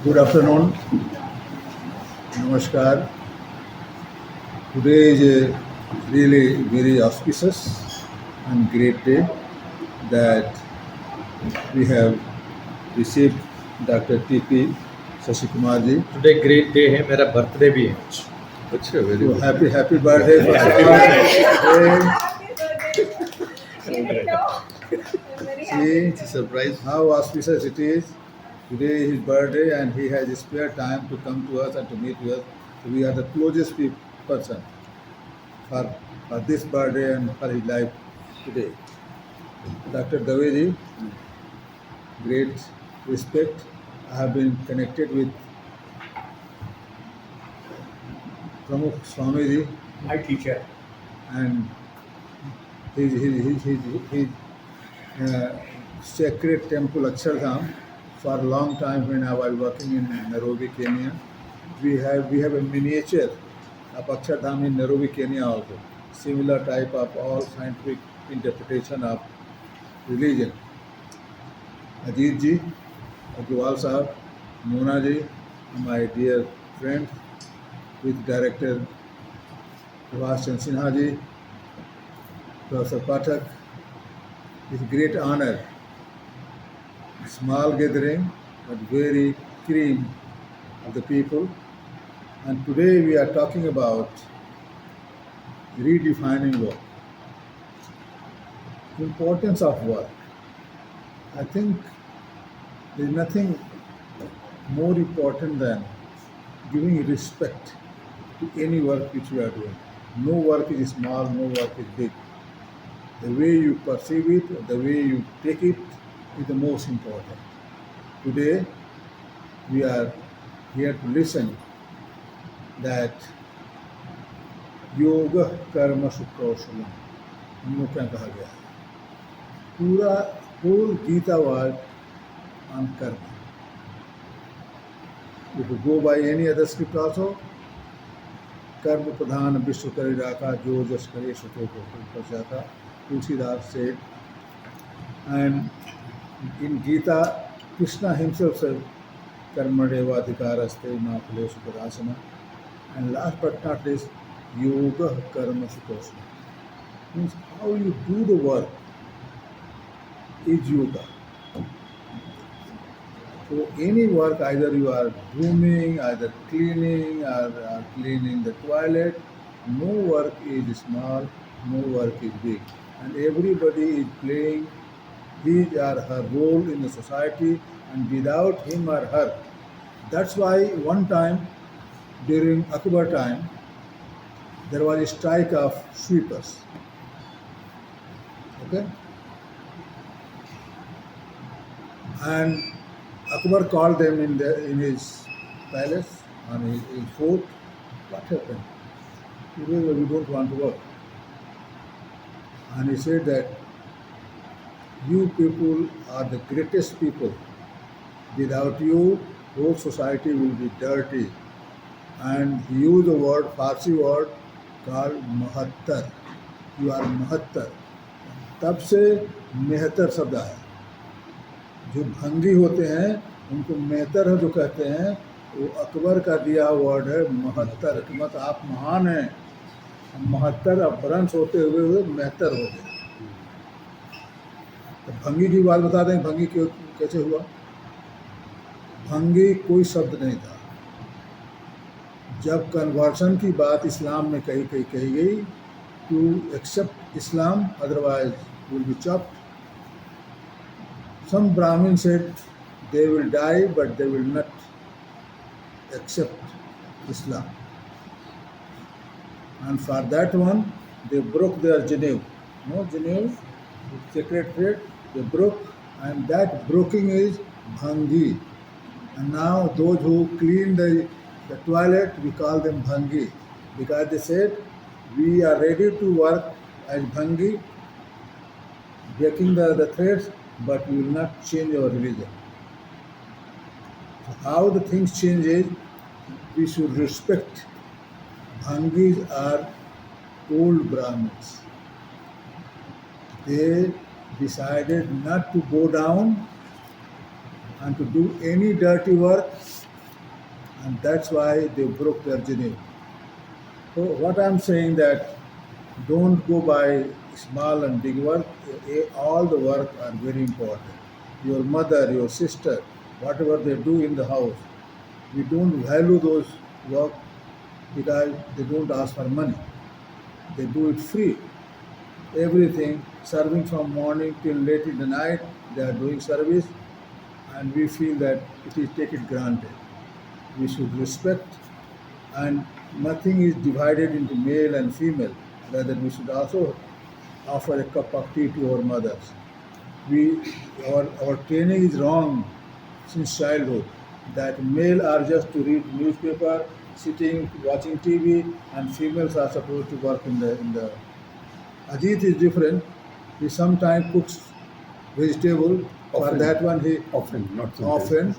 Good afternoon. Namaskar. Today is a really very auspicious and great day that we have received Dr. T.P. Sasikumar ji. Today great day है, मेरा birthday भी है आज. अच्छा, very good. Happy birthday for See, It's a surprise. how auspicious it is. Today is his birthday and he has spared time to come to us and to meet with us. So we are the closest person for this birthday and for his life today. Dr. Daveji, great respect. I have been connected with Pramukh Swamiji My teacher. and his sacred temple Akshardham for a long time when I was working in Nairobi, Kenya. We have a miniature of Akshardham in Nairobi, Kenya also. Similar type of all scientific interpretation of religion. Ajit ji, Agrawal Sahab, Mona ji, my dear friend, with director Prof. Sinha ji, Professor Pathak. It's a great honor. Small gathering, but very cream of the people. And today we are talking about redefining work. Importance of work. I think there is nothing more important than giving respect to any work which we are doing. No work is small, no work is big. The way you perceive it, the way you take it is the most important. Today, we are here to listen that yoga karma sukhaushalam हमको क्या कहा गया है पूरा whole Gita was on karma. If you go by any other script also, कर्म प्रधान विश्व करे राखा जो जस करे सुतो को पहुंचाता. Tulsidas said, and in Gita, Krishna himself said, Karmadeva adhikaraste ma phale sukhadasana. And last but not least, yoga karma sukhosana. Means how you do the work is yoga. So any work, either you are grooming, either cleaning, or cleaning the toilet, no work is small, no work is big. And everybody is playing his or her role in the society, and without him or her. That's why one time during Akbar time, there was a strike of sweepers. Okay? And Akbar called them in his palace, on his fort. What happened? Today we don't want to work. And he said that you people are the greatest people. Without you, whole society will be dirty. And he used the word, Farsi word called Mahattar. You are Mahattar. तब से मेहतर शब्द आया. जो भंगी होते हैं उनको मेहतर है जो कहते हैं, वो अकबर का दिया वर्ड है महत्तर. मत आप महान हैं, महत्तर अपभ्रंश होते हुए हुए मेहतर हो गए. तो भंगी की बात बता दें, भंगी क्यों कैसे हुआ. भंगी कोई शब्द नहीं था. जब कन्वर्शन की बात इस्लाम में कही गई, to accept Islam otherwise will be chopped. Some Brahmin said they will die but they will not accept Islam. And for that one, they broke their Geneva. No, Geneva, secretariat, they broke, and that broking is Bhangi. And now those who clean the toilet, we call them Bhangi. Because they said, we are ready to work as Bhangi, breaking the threads, but we will not change our religion. So how the things change is, we should respect. Bhangis are old Brahmins. They decided not to go down and to do any dirty work and that's why they broke their genetic. So what I'm saying that don't go by small and big work. All the work are very important. Your mother, your sister, whatever they do in the house, we don't value those work because they don't ask for money. They do it free. Everything, serving from morning till late in the night, they are doing service, and we feel that it is taken granted. We should respect, and nothing is divided into male and female. Rather, we should also offer a cup of tea to our mothers. We, our training is wrong since childhood that male are just to read newspaper, sitting, watching TV, and females are supposed to work in the. Ajit is different. He sometimes cooks vegetable. For Often. that one, he Often, not sometimes. often,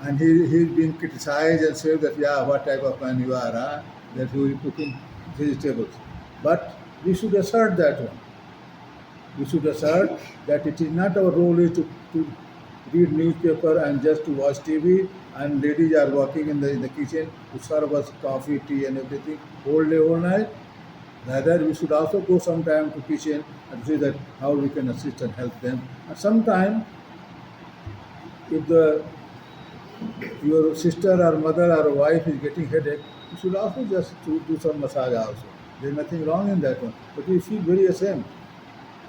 and he's been criticized and said that yeah, what type of man you are, huh? That you are cooking vegetables. But we should assert that one. We should assert that it is not our role is to read newspaper and just to watch TV, and ladies are working in the kitchen to serve us coffee, tea, and everything whole day, whole night. Rather, we should also go sometime to kitchen and see that how we can assist and help them. And sometime, if your sister or mother or wife is getting headache, you should also just do some massage also. There's nothing wrong in that one. But we feel very ashamed.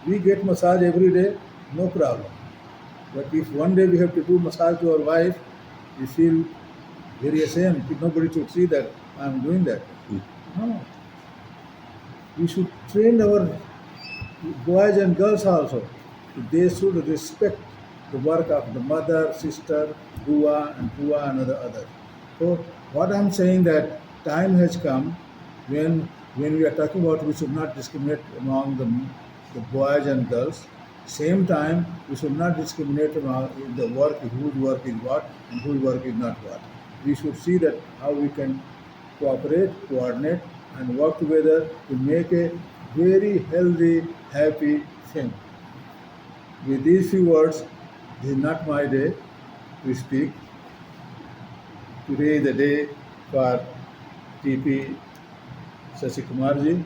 We get massage every day, no problem. But if one day we have to do massage to our wife, we feel very ashamed. Nobody should see that I'm doing that. No. We should train our boys and girls also. They should respect the work of the mother, sister, Bua and other. So what I'm saying that time has come when we are talking about we should not discriminate among the boys and girls. Same time we should not discriminate among the work whose work is what and whose work is not what. We should see that how we can cooperate, coordinate, and work together to make a very healthy, happy thing. With these few words, this is not my day to speak. Today is the day for TP Sasikumarji,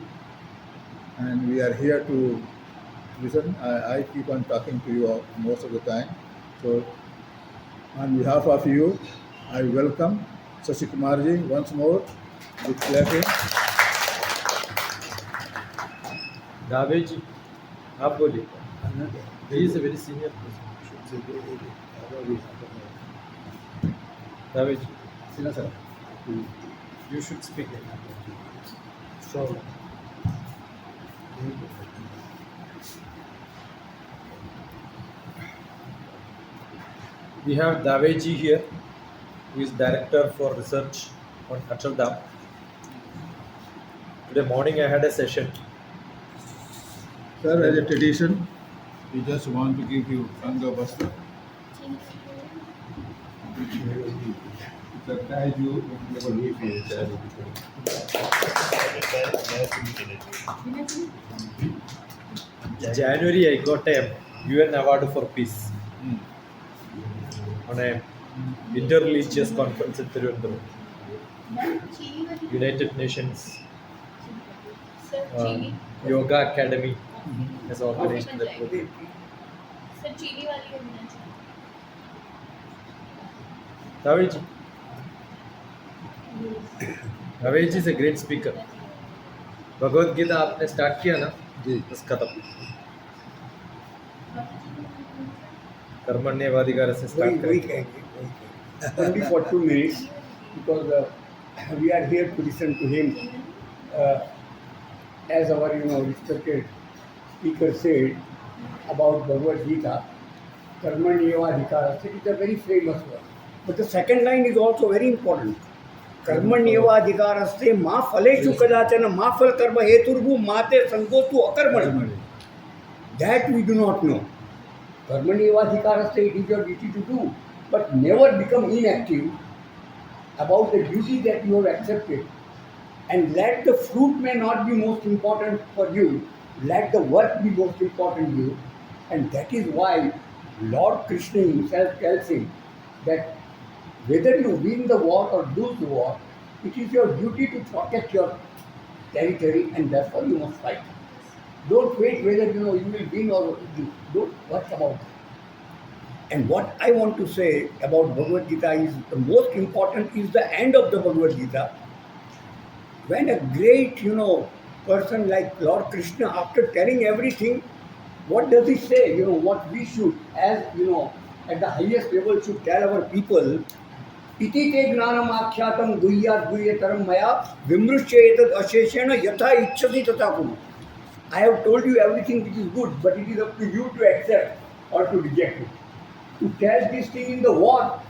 and we are here to listen. I keep on talking to you most of the time. So, on behalf of you, I welcome Sasikumarji once more with clapping. दावे जी आप बोलिए he is a very senior Dave ji you should speak so we have Daveji here, who is director for research on Achaldam. Today morning I had a session. Sir, as a tradition, we just want to give you Sangha Vastra. Surprise you never January I got a UN Award for Peace on a interreligious conference in Tirunelveli. United Nations Yoga Academy has organized that program. Sir चीनी वाली होना चाहिए Daveji. Daveji is a great speaker. Bhagavad Gita आपने start किया ना जी बस खत्म कर्मण्यवाधिकार से स्टार्ट We करें can. Only for 2 minutes because we are here to listen to him. As our respected speaker said about Bhagavad Gita, Karmanyevadhikara, it is a very famous word. But the second line is also very important. कर्मण्येवाधिकारस्ते मा फलेषु कदाचन मा फल कर्म हेतुर्भु माते संगोतु अकर्मणि. That we do not know. Karmanyevadhikaraste, it is your duty to do, but never become inactive about the duty that you have accepted. And let the fruit may not be most important for you, let the work be most important to you. And that is why Lord Krishna himself tells him that whether you win the war or lose the war, it is your duty to protect your territory, and that's why you must fight. Don't wait whether you will win or lose. Don't worry about it. And what I want to say about Bhagavad Gita is the most important is the end of the Bhagavad Gita. When a great, person like Lord Krishna, after telling everything, what does he say? What we should, as at the highest level, should tell our people. Iti te gnanam akshyatam guhyat guhyataram maya vimrushyetat asheshena yatha ichchati tata kuru. I have told you everything which is good, but it is up to you to accept or to reject it. To tell this thing in the war,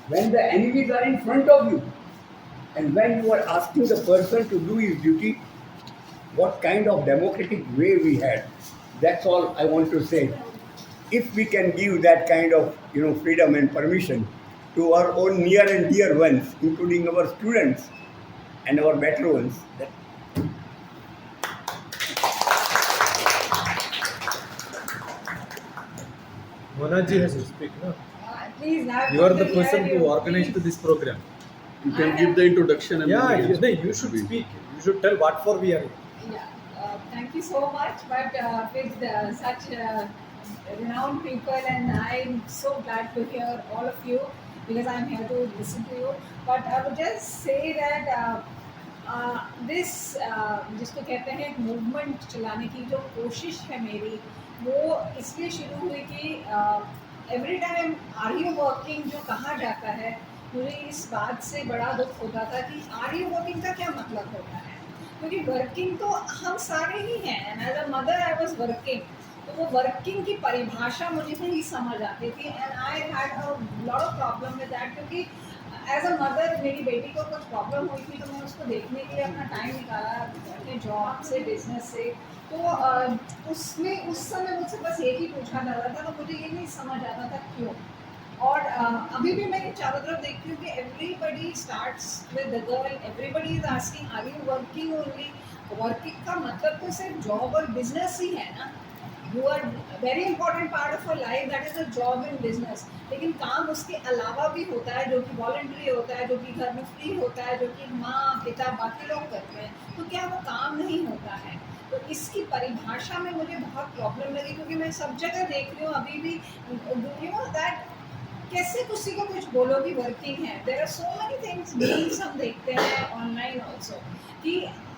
when the enemies are in front of you, and when you are asking the person to do his duty, what kind of democratic way we had. That's all I want to say. If we can give that kind of freedom and permission to our own near and dear ones, including our students and our better ones, that Monaji has to speak, no? Please, You are the person who organized this program. You can give the introduction and Yeah, then you should speak. You should tell what for we are here. Yeah, thank you so much. But with such renowned people, and I'm so glad to hear all of you because I'm here to listen to you. But I would just say that this जिसको कहते हैं movement चलाने की जो कोशिश है मेरी, वो इसलिए शुरू हुई कि every time are you working जो कहा जाता है, मुझे इस बात से बड़ा दुख होता था कि आर यू वर्किंग का क्या मतलब होता है, क्योंकि वर्किंग तो हम सारे ही हैं. And as a mother I was working, तो वो वर्किंग की परिभाषा मुझे नहीं समझ आती थी. And I had a lot of problem with that, क्योंकि एज अ मदर मेरी बेटी को कुछ प्रॉब्लम हुई थी, तो मैं उसको देखने के लिए अपना टाइम निकाला अपने जॉब से, बिजनेस से. तो उसमें उस समय मुझसे बस एक ही पूछा जाता था, तो मुझे ये नहीं समझ आता था क्यों. और अभी भी मैं चारों तरफ देखती हूँ कि everybody starts with the girl, everybody is asking are you working only. Working का मतलब तो सिर्फ जॉब और बिजनेस ही है ना. You are very important part of a life, that is a job and business. लेकिन काम उसके अलावा भी होता है जो कि वॉलंटरी होता है, जो कि घर में फ्री होता है, जो कि माँ पिता बाकी लोग करते हैं. तो क्या वो काम नहीं होता है? तो इसकी परिभाषा में मुझे बहुत प्रॉब्लम लगी, क्योंकि मैं सब जगह देख रही हूँ अभी भी दैट कैसे किसी को कुछ बोलो कि वर्किंग है. There are so many things memes हम देखते हैं ऑनलाइन ऑल्सो कि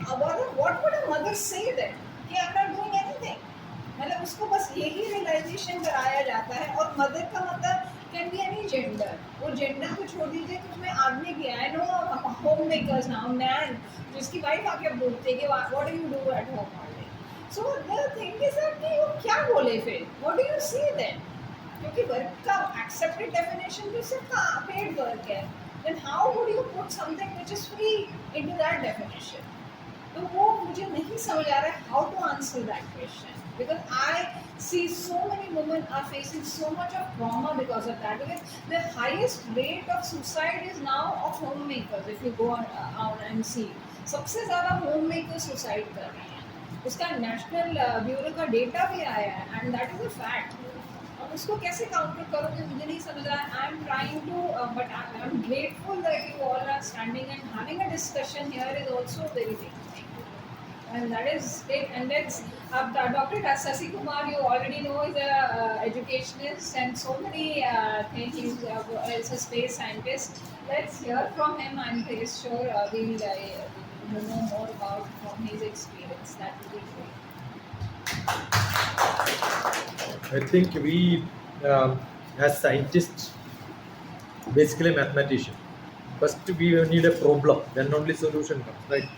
what would a mother say that कि I am not doing anything. मतलब उसको बस यही रियलाइजेशन कराया जाता है. और मदर का मतलब कैन बी एनी जेंडर. वो जेंडर को छोड़ दीजिए कि उसमें आदमी की है. No home makers now man, जिसकी वाइफ आके बोलते हैं कि what do you do at home all day. So the thing is that कि वो क्या बोले फिर, what do you see then, क्योंकि वर्क का एक्सेप्टेड डेफिनेशन तो सिर्फ पेड वर्क है. Then how would you put something which is free into that definition. तो वो मुझे नहीं समझ आ रहा है how to answer that question, because I see so many women are facing so much of trauma because of that. Because the highest rate of suicide is now of homemakers. If you go out and see, सबसे ज़्यादा homemakers suicide कर रहे हैं. उसका national bureau का data भी आया है, and that is a fact. अब उसको कैसे काउंटर करोगे मुझे नहीं समझ रहा है. I am trying to, but I am grateful that you all are standing and having a discussion here is also very big. And that is it. And let's Dr. Sasi Kumar, you already know, is a educationist and so many things. He's a space scientist. Let's hear from him. I'm pretty sure we'll know more about from his experience. That will be great. I think we, as scientists, basically mathematician. First we need a problem, then only solution comes, right?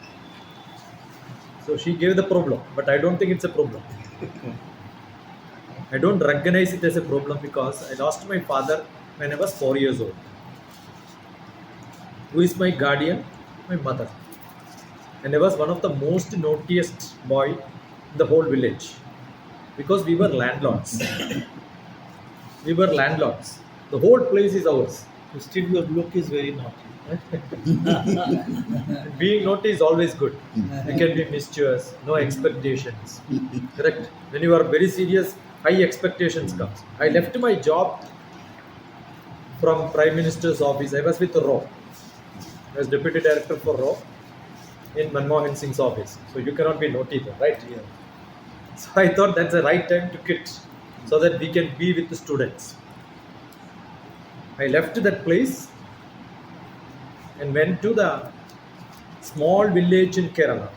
So she gave the problem, but I don't think it's a problem. I don't recognize it as a problem because I lost my father when I was 4 years old. Who is my guardian? My mother. And I was one of the most naughtiest boy in the whole village because we were landlords. We were landlords. The whole place is ours. still your look is very naughty. Being naughty is always good. You can be mischievous, no expectations. Correct? When you are very serious, high expectations comes. I left my job from Prime Minister's office. I was with RAW. I was Deputy Director for RAW in Manmohan Singh's office. So you cannot be naughty there, right? Yeah. So I thought that's the right time to quit so that we can be with the students. I left that place and went to the small village in Kerala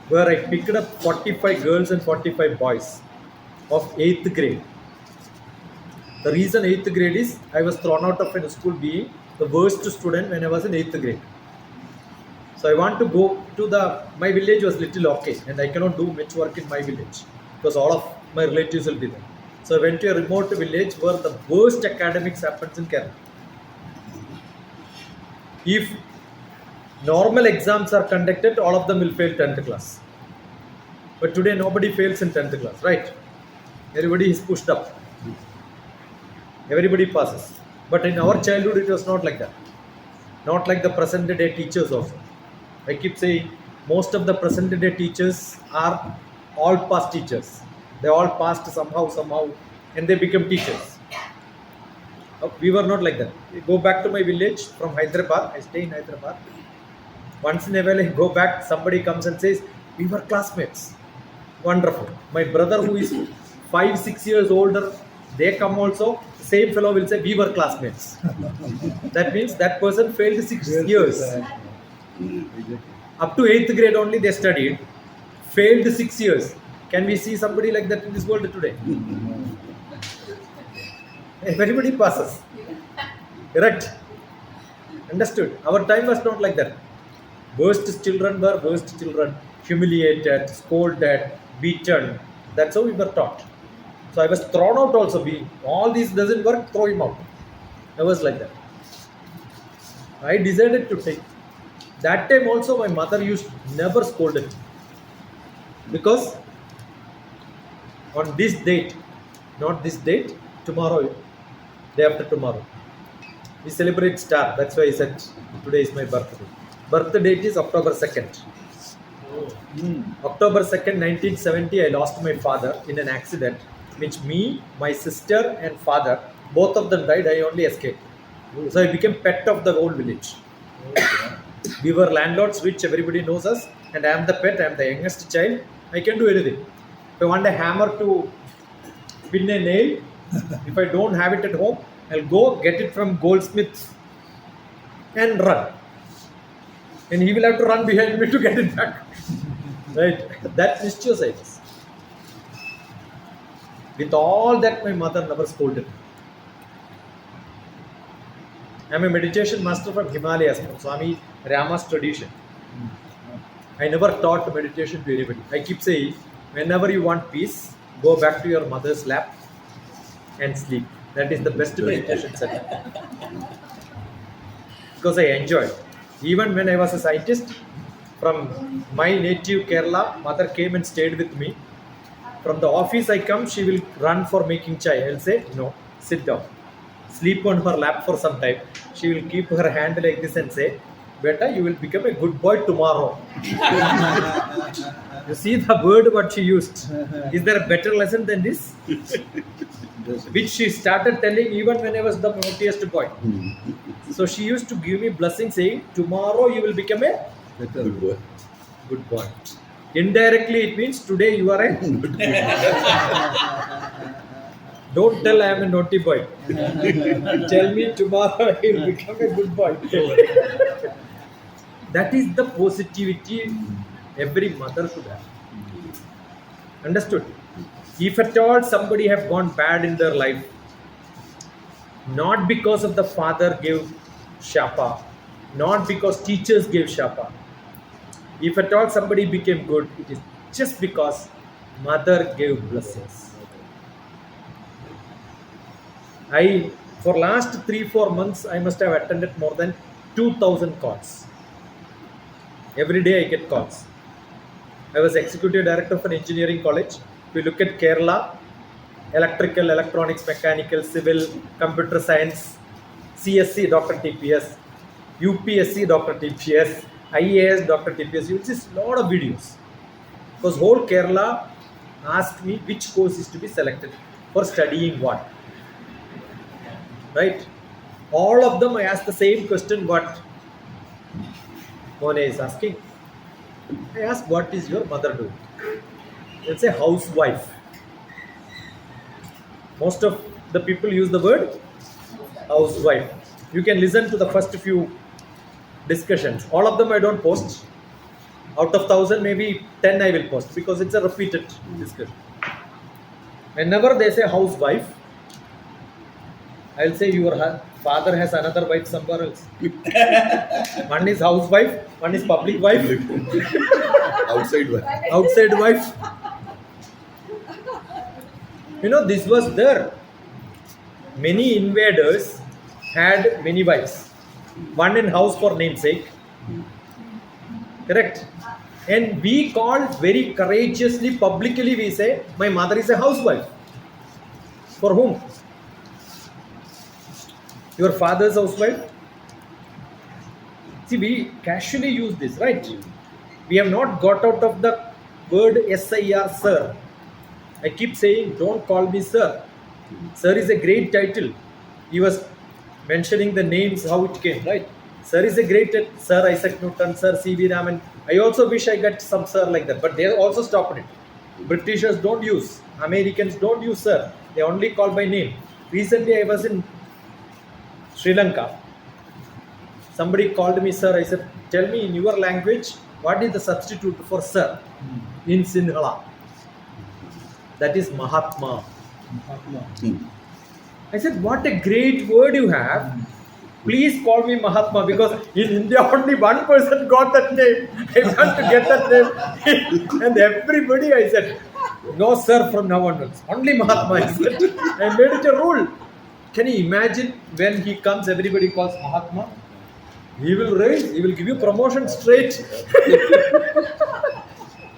where I picked up 45 girls and 45 boys of 8th grade. The reason 8th grade is I was thrown out of a school being the worst student when I was in 8th grade. So I want to go to my village was little okay and I cannot do much work in my village because all of my relatives will be there. So I went to a remote village where the worst academics happens in Kerala. If normal exams are conducted, all of them will fail 10th class. But today nobody fails in 10th class, right? Everybody is pushed up. Everybody passes. But in our childhood, it was not like that. Not like the present day teachers also. I keep saying most of the present day teachers are all past teachers. They all passed somehow, and they become teachers. We were not like that. I go back to my village from Hyderabad. I stay in Hyderabad. Once in a while, I go back. Somebody comes and says, "We were classmates." Wonderful. My brother, who is 5-6 years older, they come also. The same fellow will say, "We were classmates." That means that person failed 6 years. Exactly. Up to 8th grade only they studied, failed 6 years. Can we see somebody like that in this world today? Everybody passes. Correct? Understood? Our time was not like that. Worst children were worst children, humiliated, scolded, beaten. That's how we were taught. So I was thrown out also. All these doesn't work, throw him out. I was like that. I decided to take. That time also my mother never scolded me. Because on this date, not this date, tomorrow, day after tomorrow, we celebrate star. That's why I said today is my birthday. Birth date is October 2nd. October 2nd, 1970, I lost my father in an accident, which me, my sister and father, both of them died. I only escaped. So I became pet of the whole village. We were landlords, which everybody knows us, and I am the pet, I am the youngest child. I can do anything. If I want a hammer to pin a nail, if I don't have it at home, I'll go get it from goldsmith and run. And he will have to run behind me to get it back. Right? That mischievous I was. With all that, my mother never scolded me. I am a meditation master from Himalayas, from Swami Rama's tradition. I never taught meditation to anybody. I keep saying, whenever you want peace, go back to your mother's lap and sleep. That is the best meditation setup. Because I enjoyed. Even when I was a scientist, from my native Kerala, mother came and stayed with me. From the office I come, she will run for making chai. I'll say, no, sit down. Sleep on her lap for some time. She will keep her hand like this and say, "Beta, you will become a good boy tomorrow." You see the word what she used. Is there a better lesson than this? Which she started telling even when I was the naughtiest boy. So she used to give me blessings saying, "Tomorrow you will become a Good boy. good boy." Indirectly it means today you are a good boy. Don't tell I am a naughty boy. Tell me tomorrow I will become a good boy. That is the positivity every mother should have. Understood? If at all somebody have gone bad in their life, not because of the father gave shapa, not because teachers gave shapa. If at all somebody became good, it is just because mother gave blessings. For last 3-4 months, I must have attended more than 2,000 calls. Every day I get calls. I was executive director of an engineering college. If you look at Kerala, electrical, electronics, mechanical, civil, computer science, CSC, DrTPS, UPSC, DrTPS, IAS, DrTPS. You will see a lot of videos. Because whole Kerala asked me which course is to be selected for studying what. right? All of them I ask the same question what Mone is asking. I ask, what is your mother doing? Let's say housewife. Most of the people use the word housewife. You can listen to the first few discussions. All of them I don't post. Out of 1,000, maybe 10 I will post because it's a repeated discussion. Whenever they say housewife, I'll say your father has another wife somewhere else. One is housewife, one is public wife, Outside one. outside wife. This was there. Many invaders had many wives. One in house for namesake. Correct? And we call very courageously, publicly, we say, my mother is a housewife. For whom? Your father's housewife? See, we casually use this, right? We have not got out of the word SIR, sir. I keep saying, don't call me sir. Sir is a great title. He was mentioning the names, how it came, right? Sir is a great title. Sir Isaac Newton, Sir C.V. Raman. I also wish I got some sir like that, but they also stopped it. Britishers don't use, Americans don't use sir. They only call by name. Recently, I was in Sri Lanka. Somebody called me sir. I said, tell me in your language, what is the substitute for sir in Sinhala? That is Mahatma. I said, what a great word you have. Please call me Mahatma, because in India only one person got that name. I want to get that name. And everybody, I said, no sir from now onwards. Only Mahatma, I said. I made it a rule. Can you imagine when he comes, everybody calls Mahatma? He will raise, he will give you promotion straight.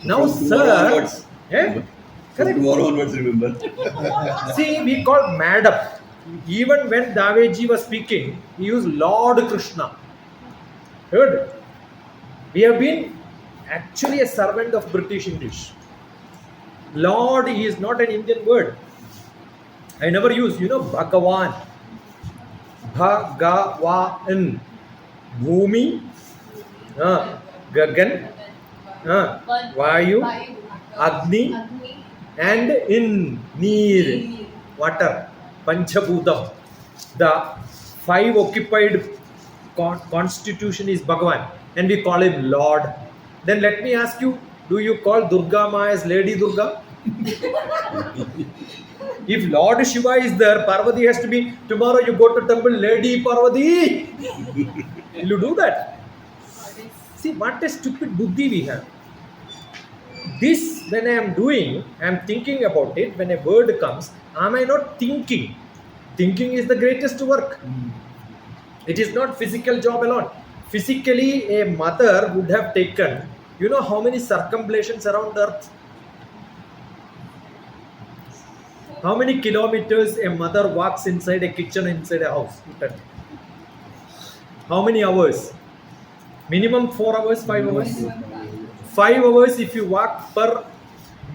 Now, From tomorrow sir. onwards. Yeah? From Correct. tomorrow onwards, remember. See, we call madam. Even when Daveji was speaking, he used Lord Krishna. Heard? We have been actually a servant of British English. Lord is not an Indian word. I never use, Bhagavan. Bhagavan. Bhumi. Gagan. Vayu. Agni. And in Neer. Water. Panchabhutam. The 5 occupied constitution is Bhagavan, and we call him Lord. Then let me ask you, do you call Durga Ma as Lady Durga? If Lord Shiva is there, Parvati has to be, tomorrow you go to temple, Lady Parvati. Will you do that? See, what a stupid buddhi we have. This, when I am doing, I am thinking about it. When a word comes, am I not thinking? Thinking is the greatest work. It is not physical job alone. Physically, a mother would have taken, how many circumambulations around earth? How many kilometers a mother walks inside a kitchen, inside a house? How many hours? Minimum 4 hours, 5 hours? 5 hours if you walk per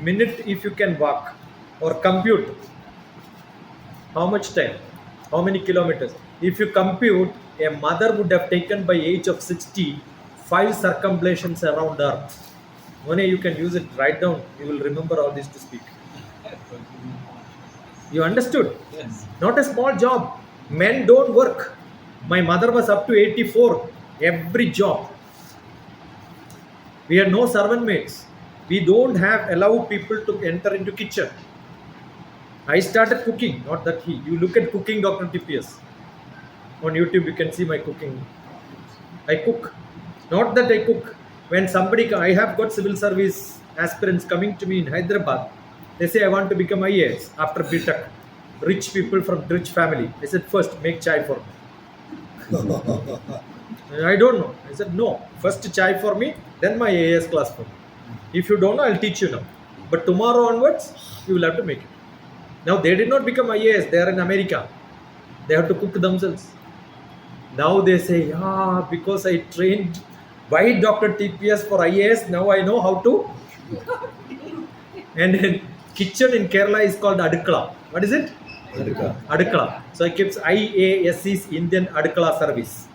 minute, if you can walk or compute. How much time? How many kilometers? If you compute, a mother would have taken by age of 60, 5 circumambulations around earth. One day you can use it, write down, you will remember all this to speak. You understood? Yes. Not a small job. Men don't work. My mother was up to 84, every job. We had no servant maids. We don't allow people to enter into kitchen. I started cooking, not that he. You look at cooking DrTPS. On YouTube, you can see my cooking. I cook. Not that I cook. When I have got civil service aspirants coming to me in Hyderabad. They say, I want to become IAS after BTech. Rich people from rich family. I said, first, make chai for me. I don't know. I said, no. First chai for me, then my IAS class for me. If you don't know, I'll teach you now. But tomorrow onwards, you will have to make it. Now, they did not become IAS. They are in America. They have to cook themselves. Now they say, because I trained by DrTPS for IAS, now I know how to. And in kitchen in Kerala is called Adukala. What is it? Adhika. Adukala. So I kept IAS is Indian Adukala Service.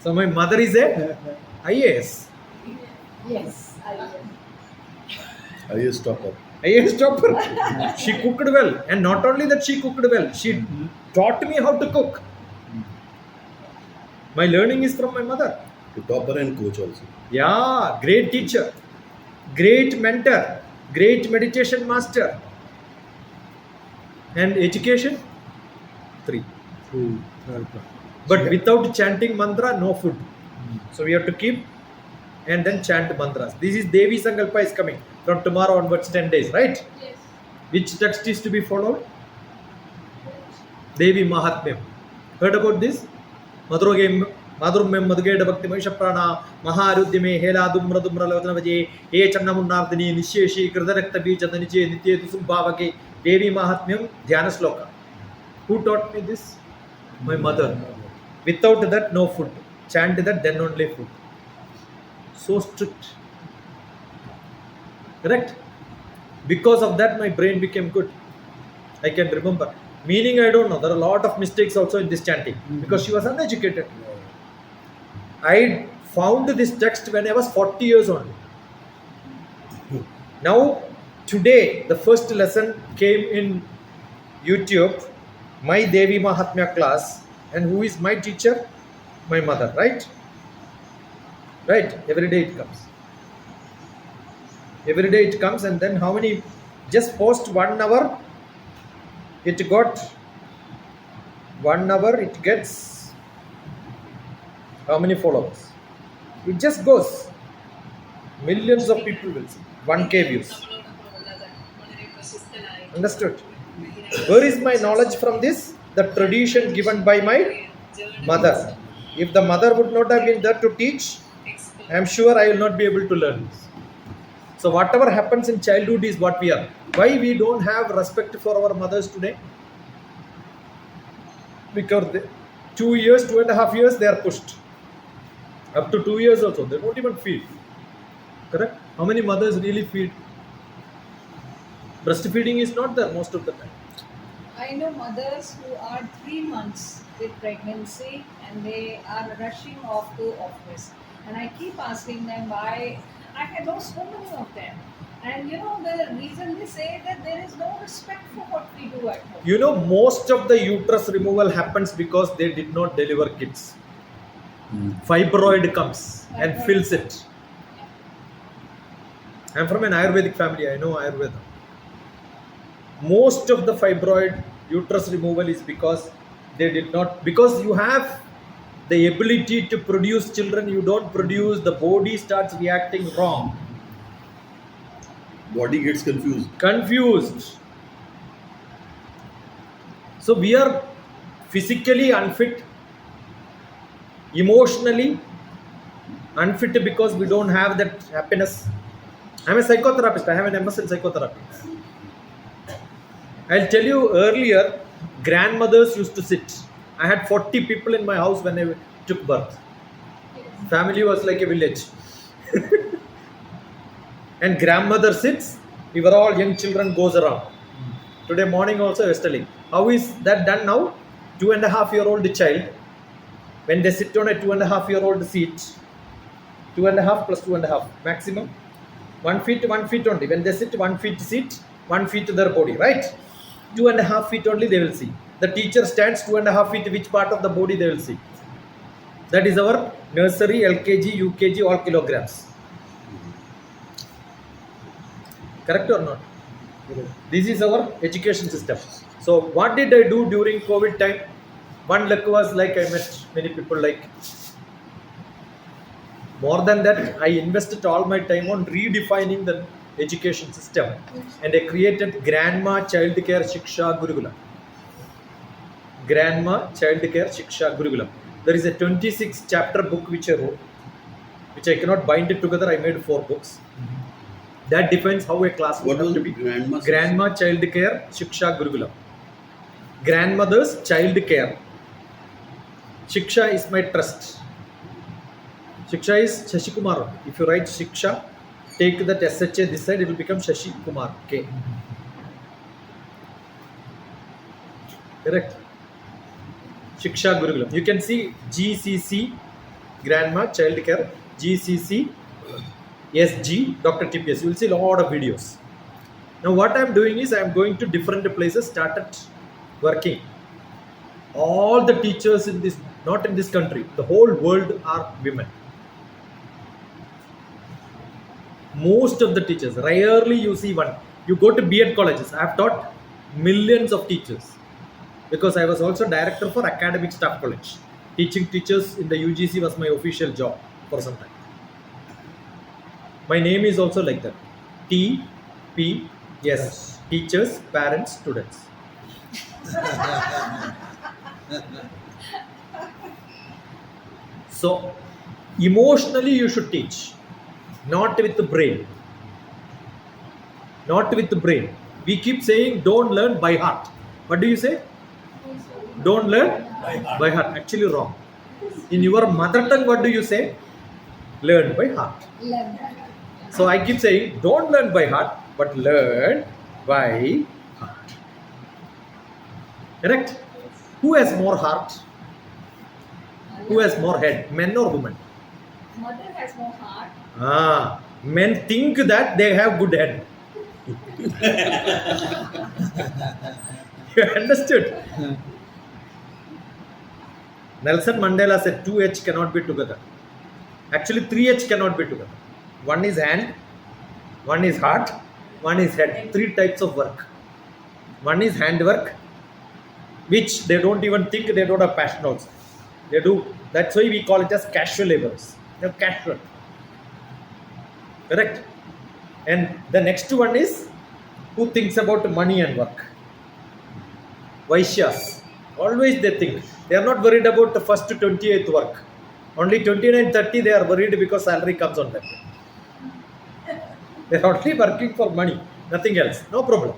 So my mother is a IAS. Yes, I will. Highest topper. IAS topper. She cooked well, and not only that she cooked well, she taught me how to cook. My learning is from my mother. The topper and coach also. Yeah, great teacher, great mentor, great meditation master. And education, 3. Through third class. But without chanting mantra, no food. So we have to keep and then chant mantras. This is Devi Sankalpa is coming from tomorrow onwards, 10 days, right? Yes. Which text is to be followed? Devi Mahatmyam. Heard about this? Madhurmem Madhugeda Bhakti Mahishaprana Maharuddhime Hela Dumra Dumra Lotanavaje E Channamunardini Nisheshi Kradarakta Bijadaniche Nitye Tusumbhavake Devi Mahatmyam Dhyana Sloka. Who taught me this? My mother. Without that, no food. Chant that, then only food. So strict. Correct? Because of that, my brain became good. I can remember. Meaning, I don't know. There are a lot of mistakes also in this chanting because she was uneducated. I found this text when I was 40 years old. Now, today, the first lesson came in YouTube, my Devi Mahatmya class, and who is my teacher? My mother, right? Right? Every day it comes. Every day it comes, and then how many? Just post 1 hour. It got 1 hour. It gets how many followers? It just goes. Millions of people will see. 1K views. Understood? Where is my knowledge from this? The tradition given by my mother. If the mother would not have been there to teach, I am sure I will not be able to learn this. So whatever happens in childhood is what we are. Why we don't have respect for our mothers today? Because 2 years, 2.5 years, they are pushed. Up to 2 years also, they don't even feed. Correct? How many mothers really feed? Breastfeeding is not there most of the time. I know mothers who are 3 months with pregnancy and they are rushing off to office. And I keep asking them why. I know so many of them. And you know, the reason they say that there is no respect for what we do at home. You know, most of the uterus removal happens because they did not deliver kids. Fibroid comes and fills it. I am from an Ayurvedic family. I know Ayurveda. Most of the fibroid uterus removal is because they did not, because you have the ability to produce children, you don't produce, the body starts reacting wrong. Body gets Confused. So we are physically unfit, emotionally unfit because we don't have that happiness. I'm a psychotherapist. I have an MS in psychotherapy. I'll tell you, earlier, grandmothers used to sit. I had 40 people in my house when I took birth. Family was like a village. And grandmother sits, we were all young children, goes around. Today morning also I was telling. How is that done now? 2.5-year-old child, when they sit on a 2.5-year-old seat, 2.5 plus 2.5 maximum, 1 feet, 1 feet only. When they sit, 1 feet seat, 1 feet to their body, right? 2.5 feet only they will see. The teacher stands 2.5 feet, which part of the body they will see. That is our nursery, LKG, UKG, all kilograms. Correct or not? This is our education system. So what did I do during COVID time? One luck was like I met many people like. More than that, I invested all my time on redefining the education system, and I created Grandma Child Care Shiksha Gurukulam. Grandma Child Care Shiksha Gurukulam. There is a 26 chapter book which I wrote, which I cannot bind it together. I made 4 books. That defines how a class would have to be. Grandma Child Care Shiksha Gurukulam. Grandmother's Child Care. Shiksha is my trust. Shiksha is Shashikumar. If you write Shiksha, take that SHA this side, it will become Shashi Kumar K. Correct. Shiksha Gurukulam. You can see GCC, Grandma Child Care, GCC, SG, DrTPS. You will see a lot of videos. Now what I am doing is I am going to different places, started working. All the teachers in this, not in this country, the whole world are women. Most of the teachers, rarely you see one. You go to B.Ed colleges. I have taught millions of teachers because I was also director for academic staff college. Teaching teachers in the UGC was my official job for some time. My name is also like that. TPS. Teachers, parents, students. So, emotionally you should teach. Not with the brain. Not with the brain. We keep saying don't learn by heart. What do you say? Don't learn by heart. Actually wrong. In your mother tongue, what do you say? Learn by heart. So I keep saying don't learn by heart, but learn by heart. Correct? Who has more heart? Who has more head? Men or women? Mother has more heart. Men think that they have good head. You understood? Nelson Mandela said 2H cannot be together. Actually 3H cannot be together. One is hand, one is heart, one is head. 3 types of work. One is handwork, which they don't even think, they don't have passion also. They do. That's why we call it as casual laborers. They're casual. Correct? And the next one is who thinks about money and work. Vaishyas. Always they think. They are not worried about the first to 28th work. Only 29, 30 they are worried because salary comes on them. They are only working for money. Nothing else. No problem.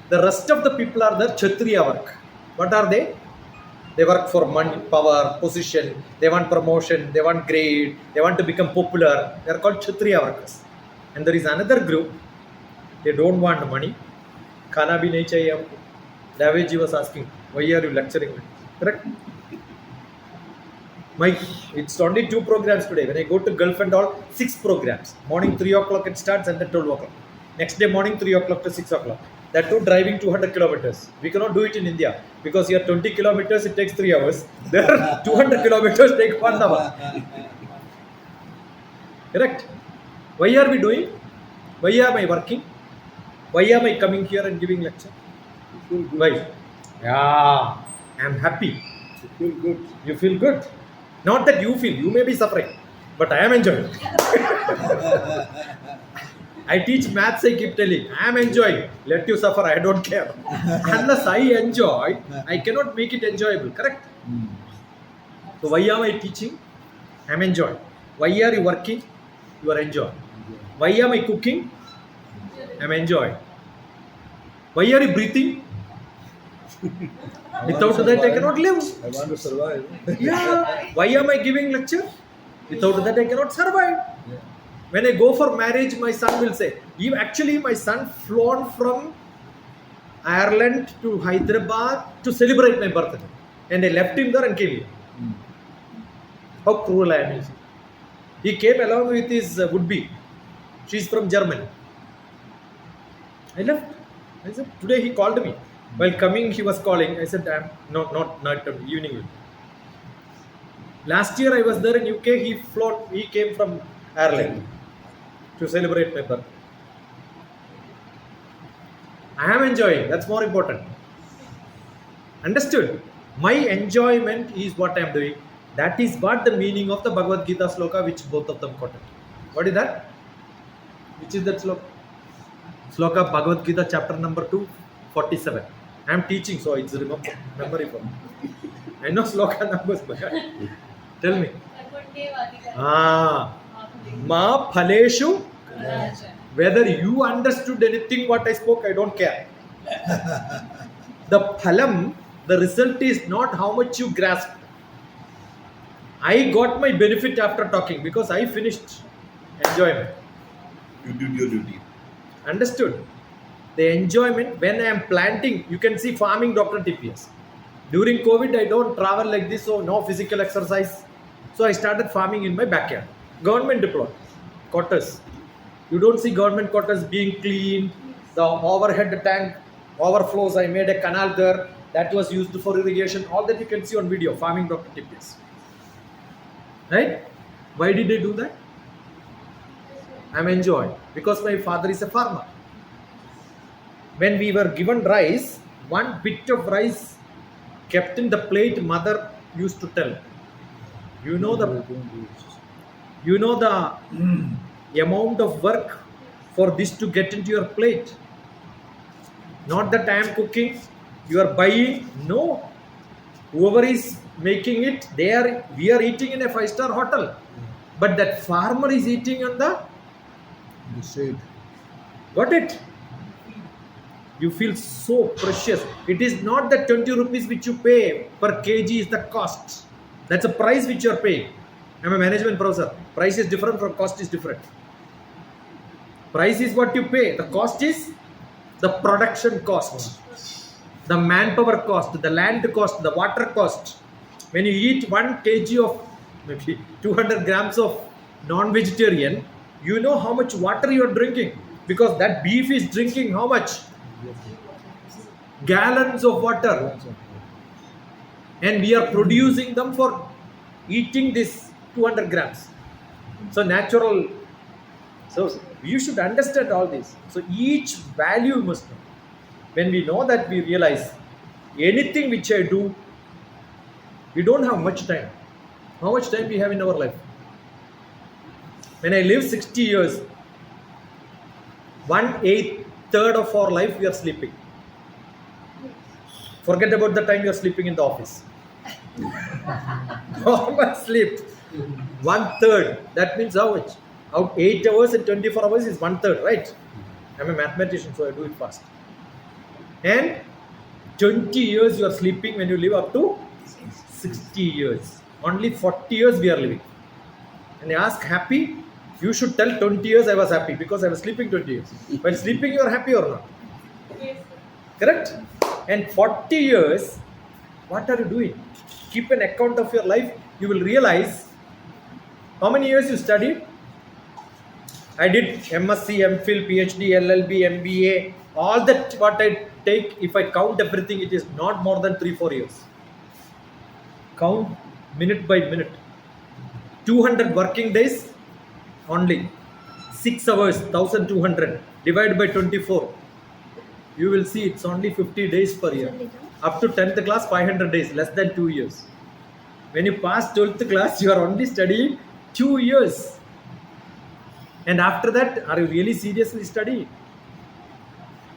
The rest of the people are the Kshatriya work. What are they? They work for money, power, position. They want promotion. They want grade. They want to become popular. They are called Kshatriya workers. And there is another group. They don't want money. Khana bhi nahi chahiye humko. Daveji was asking, why are you lecturing me? Correct? It's only 2 programs today. When I go to Gulf and all, 6 programs. Morning 3 o'clock it starts and then 12 o'clock. Next day morning 3 o'clock to 6 o'clock. That too driving 200 kilometers. We cannot do it in India because here 20 kilometers it takes 3 hours. There 200 kilometers take 1 hour. Correct? Why are we doing? Why am I working? Why am I coming here and giving lecture? Why? Yeah, I am happy. You feel good. You feel good. Not that you feel. You may be suffering, but I am enjoying. I teach maths, I keep telling. I am enjoying. Let you suffer, I don't care. Unless I enjoy, I cannot make it enjoyable. Correct? So why am I teaching? I am enjoying. Why are you working? You are enjoying. Why am I cooking? I am enjoying. Why are you breathing? Without that I cannot live. I want to survive. Yeah. Why am I giving lecture? Without that I cannot survive. Yeah. When I go for marriage, my son will say, actually my son flown from Ireland to Hyderabad to celebrate my birthday. And I left him there and came here. How cruel I am. He came along with his would-be. She's from Germany. I left. I said, today he called me. While coming, he was calling. I said, I'm not evening. Last year I was there in UK. He came from Ireland to celebrate my birthday. I am enjoying. That's more important. Understood? My enjoyment is what I am doing. That is what the meaning of the Bhagavad Gita sloka which both of them quoted. What is that? Which is that sloka? Sloka Bhagavad Gita chapter number 247. I am teaching, so it's memory for me. I know sloka numbers. Tell me. Ma phaleshu. Whether you understood anything what I spoke, I don't care. The phalam, the result is not how much you grasp. I got my benefit after talking because I finished enjoyment. You did your duty. Understood? The enjoyment when I am planting, you can see farming DrTPS. During COVID, I don't travel like this, so no physical exercise. So I started farming in my backyard. Government deployed quarters. You don't see government quarters being cleaned. The overhead tank overflows. I made a canal there that was used for irrigation. All that you can see on video. Farming DrTPS. Right? Why did I do that? I'm enjoying because my father is a farmer. When we were given rice, one bit of rice kept in the plate, mother used to tell, you know the amount of work for this to get into your plate. Not that I am cooking, you are buying. No, whoever is making it, we are eating in a 5-star hotel, but that farmer is eating on the shade. Got it? You feel so precious. It is not the 20 rupees which you pay per kg is the cost. That's a price which you are paying. I'm a management professor. Price is different from cost is different. Price is what you pay. The cost is the production cost, the manpower cost, the land cost, the water cost. When you eat 1 kg of maybe 200 grams of non-vegetarian, you know how much water you are drinking, because that beef is drinking how much? Gallons of water, and we are producing them for eating this 200 grams. So natural. So you should understand all this. So each value you must know. When we know that, we realize anything which I do, we don't have much time. How much time we have in our life? When I live 60 years, 1/8 of our life we are sleeping. Forget about the time you are sleeping in the office. Normal sleep. 1/3. That means how much? Out 8 hours and 24 hours is 1/3, right? I'm a mathematician, so I do it fast. And 20 years you are sleeping when you live up to 60 years. Only 40 years we are living. And I ask happy, you should tell 20 years I was happy because I was sleeping 20 years. While sleeping you are happy or not? Yes. Correct? And 40 years, what are you doing? Keep an account of your life. You will realize how many years you studied. I did MSc, MPhil, PhD, LLB, MBA. All that what I take, if I count everything, it is not more than 3-4 years. Count minute by minute. 200 working days only. 6 hours, 1200. Divide by 24. You will see it's only 50 days per year. Up to 10th class, 500 days, less than 2 years. When you pass 12th class, you are only studying 2 years. And after that, are you really seriously studying?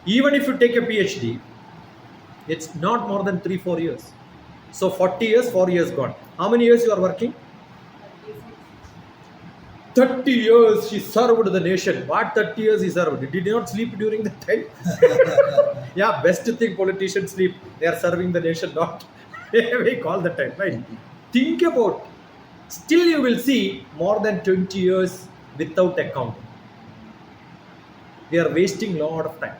Even if you take a PhD, it's not more than 3-4 years. So 40 years, 4 years gone. How many years you are working? 30 years she served the nation. What 30 years he served? Did he not sleep during that time? Yeah, best thing politicians sleep. They are serving the nation, not we call the time, right? Think about. Still you will see more than 20 years without account. They are wasting a lot of time.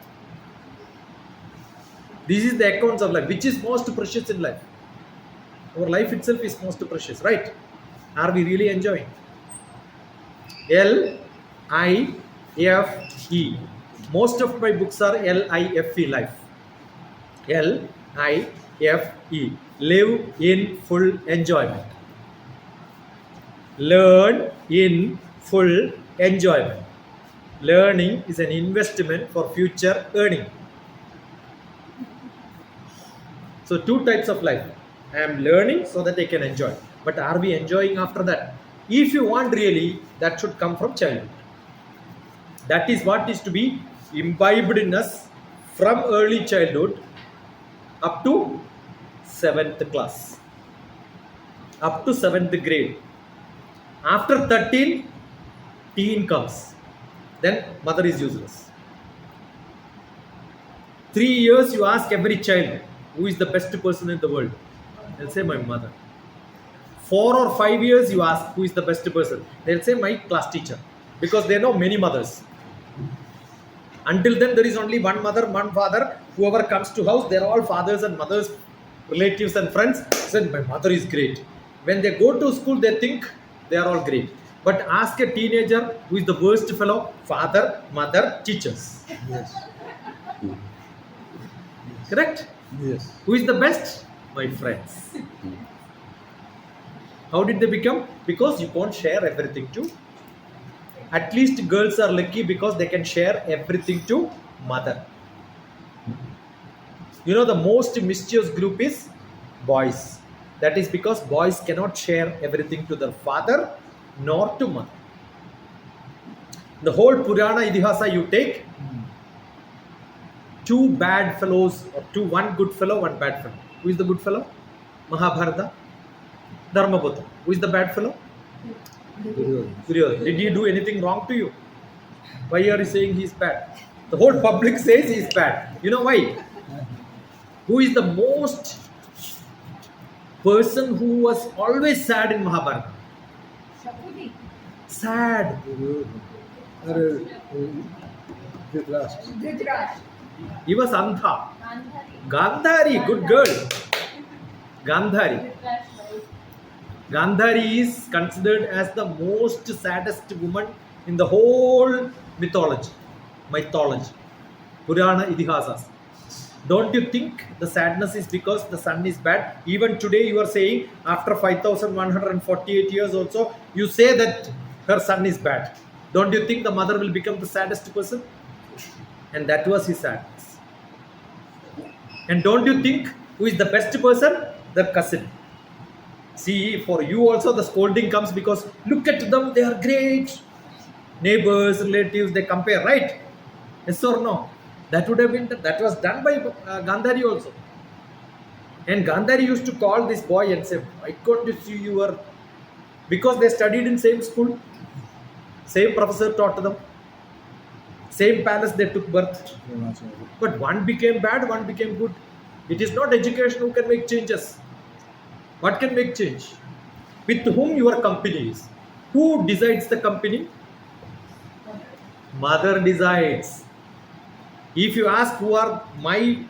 This is the accounts of life. Which is most precious in life? Our life itself is most precious, right? Are we really enjoying? Life. Most of my books are life, life. Life. Live in full enjoyment. Learn in full enjoyment. Learning is an investment for future earning. So 2 types of life. I am learning so that I can enjoy. But are we enjoying after that? If you want really, that should come from childhood. That is what is to be imbibed in us from early childhood up to 7th class. Up to 7th grade. After 13, teen comes. Then mother is useless. 3 years you ask every child, who is the best person in the world? They'll say my mother. 4 or 5 years you ask who is the best person. They'll say my class teacher. Because they know many mothers. Until then, there is only one mother, one father. Whoever comes to house, they're all fathers and mothers, relatives and friends. Said, my mother is great. When they go to school, they think they are all great. But ask a teenager who is the worst fellow, father, mother, teachers. Yes. Correct? Yes. Who is the best? My friends. How did they become? Because you can't share everything to. At least girls are lucky because they can share everything to mother. You know, the most mischievous group is boys. That is because boys cannot share everything to their father nor to mother. The whole Purana Idihasa you take, two bad fellows or one good fellow, one bad fellow. Who is the good fellow? Mahabharata. Dharmaputta. Who is the bad fellow? Duryodhana. Did he do anything wrong to you? Why are you saying he is bad? The whole public says he is bad. You know why? Who is the most person who was always sad in Mahabharata? Shakuni. Sad. Dhritarashtra. He was Antha. Gandhari. Gandhari, good girl. Gandhari. Dhritarashtra, right? Gandhari is considered as the most saddest woman in the whole mythology. Purana Idihasas. Don't you think the sadness is because the son is bad? Even today you are saying after 5148 years also, you say that her son is bad. Don't you think the mother will become the saddest person? And that was his sadness. And don't you think who is the best person? The cousin. See, for you also the scolding comes because look at them, they are great. Neighbors, relatives, they compare, right? Yes or no? That would have been, that was done by Gandhari also. And Gandhari used to call this boy and say, why can't you see your... Because they studied in same school. Same professor taught them. Same palace they took birth. But one became bad, one became good. It is not education who can make changes. What can make change? With whom your company is. Who decides the company? Mother decides. If you ask who are I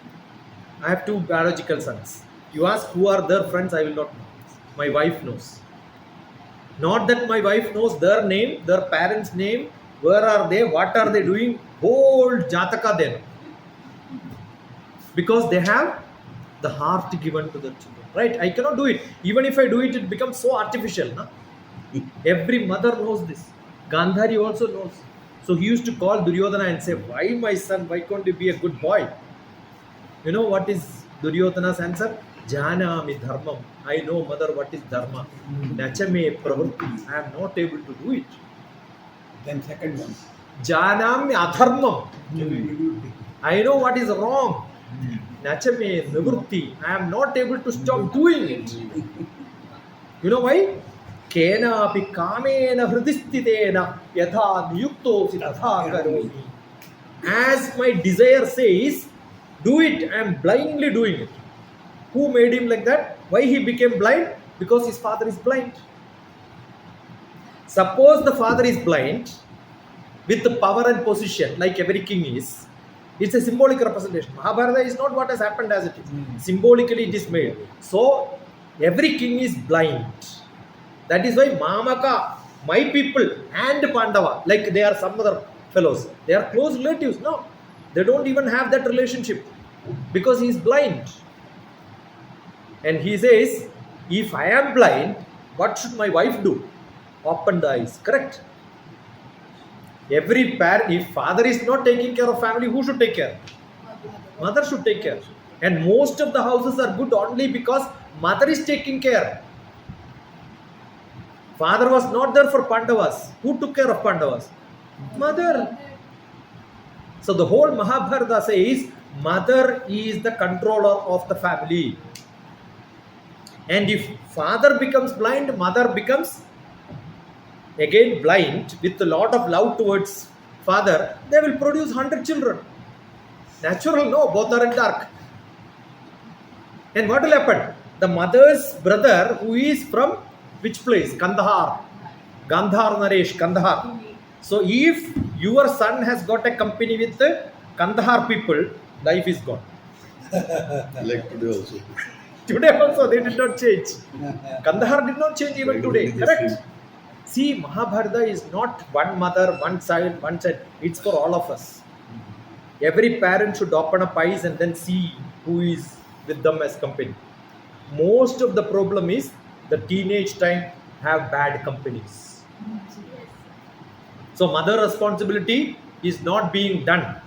have two biological sons. You ask who are their friends, I will not know. My wife knows. Not that my wife knows their name, their parents' name, where are they, what are they doing, whole Jataka they know. Because they have the heart given to the children. Right? I cannot do it. Even if I do it, it becomes so artificial. Na? Every mother knows this. Gandhari also knows. So he used to call Duryodhana and say, why my son, why can't you be a good boy? You know what is Duryodhana's answer? Janami dharmam. I know, mother, what is dharma. Nachame pravritti. I am not able to do it. Then second one. Janami adharmam. I know what is wrong. Nachame nivritti. I am not able to stop doing it. You know why? Kena api kamena hridistitena yatha niyuktosi tatha karomi. As my desire says, do it. I am blindly doing it. Who made him like that? Why he became blind? Because his father is blind. Suppose the father is blind with the power and position like every king is. It's a symbolic representation. Mahabharata is not what has happened as it is. Symbolically it is made. So every king is blind. That is why Mamaka, my people, and Pandava, like they are some other fellows, they are close relatives. No, they don't even have that relationship because he is blind. And he says, if I am blind, what should my wife do? Open the eyes. Correct? Every parent, if father is not taking care of family, who should take care? Mother should take care. And most of the houses are good only because mother is taking care. Father was not there for Pandavas. Who took care of Pandavas? Mother. So the whole Mahabharata says, mother is the controller of the family. And if father becomes blind, mother becomes again blind with a lot of love towards father, they will produce 100 children. Natural, no, both are in dark. And what will happen? The mother's brother, who is from which place? Kandahar. Gandhar Naresh, Kandahar. So if your son has got a company with the Kandahar people, life is gone. Like today also. Today also they did not change. Kandahar did not change even today. Correct? See, Mahabharata is not one mother, one child, one child. It's for all of us. Every parent should open up eyes and then see who is with them as company. Most of the problem is the teenage time have bad companies. So mother responsibility is not being done.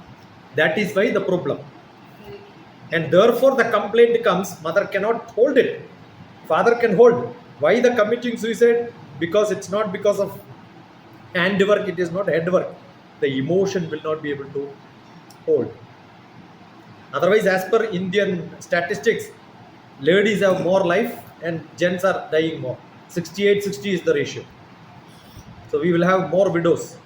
That is why the problem. And therefore the complaint comes, mother cannot hold it. Father can hold. Why the committing suicide? Because it's not because of handwork, it is not head work. The emotion will not be able to hold. Otherwise, as per Indian statistics, ladies have more life and gents are dying more. 68-60 is the ratio. So we will have more widows.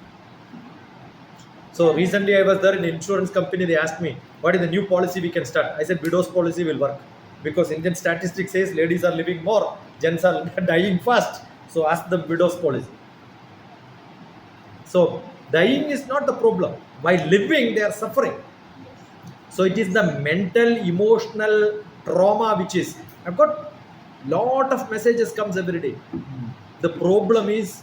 So recently I was there in an insurance company, they asked me, what is the new policy we can start? I said, widows policy will work. Because Indian statistics says ladies are living more, gents are dying fast. So ask the widows policy. So dying is not the problem. By living, they are suffering. So it is the mental, emotional trauma which is. I've got lot of messages comes every day. The problem is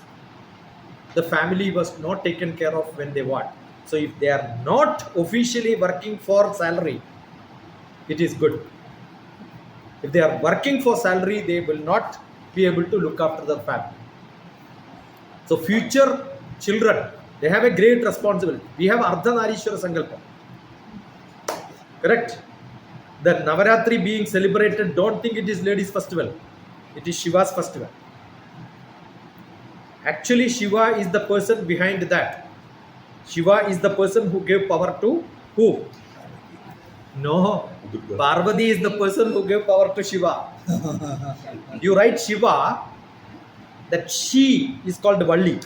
the family was not taken care of when they want. So if they are not officially working for salary, it is good. If they are working for salary, they will not be able to look after their family. So future children, they have a great responsibility. We have Ardhanarishwara Sankalpa. Correct? The Navaratri being celebrated, don't think it is ladies' festival. It is Shiva's festival. Actually, Shiva is the person behind that. Shiva is the person who gave power to who? No. Parvati is the person who gave power to Shiva. You write Shiva, that she is called Valli.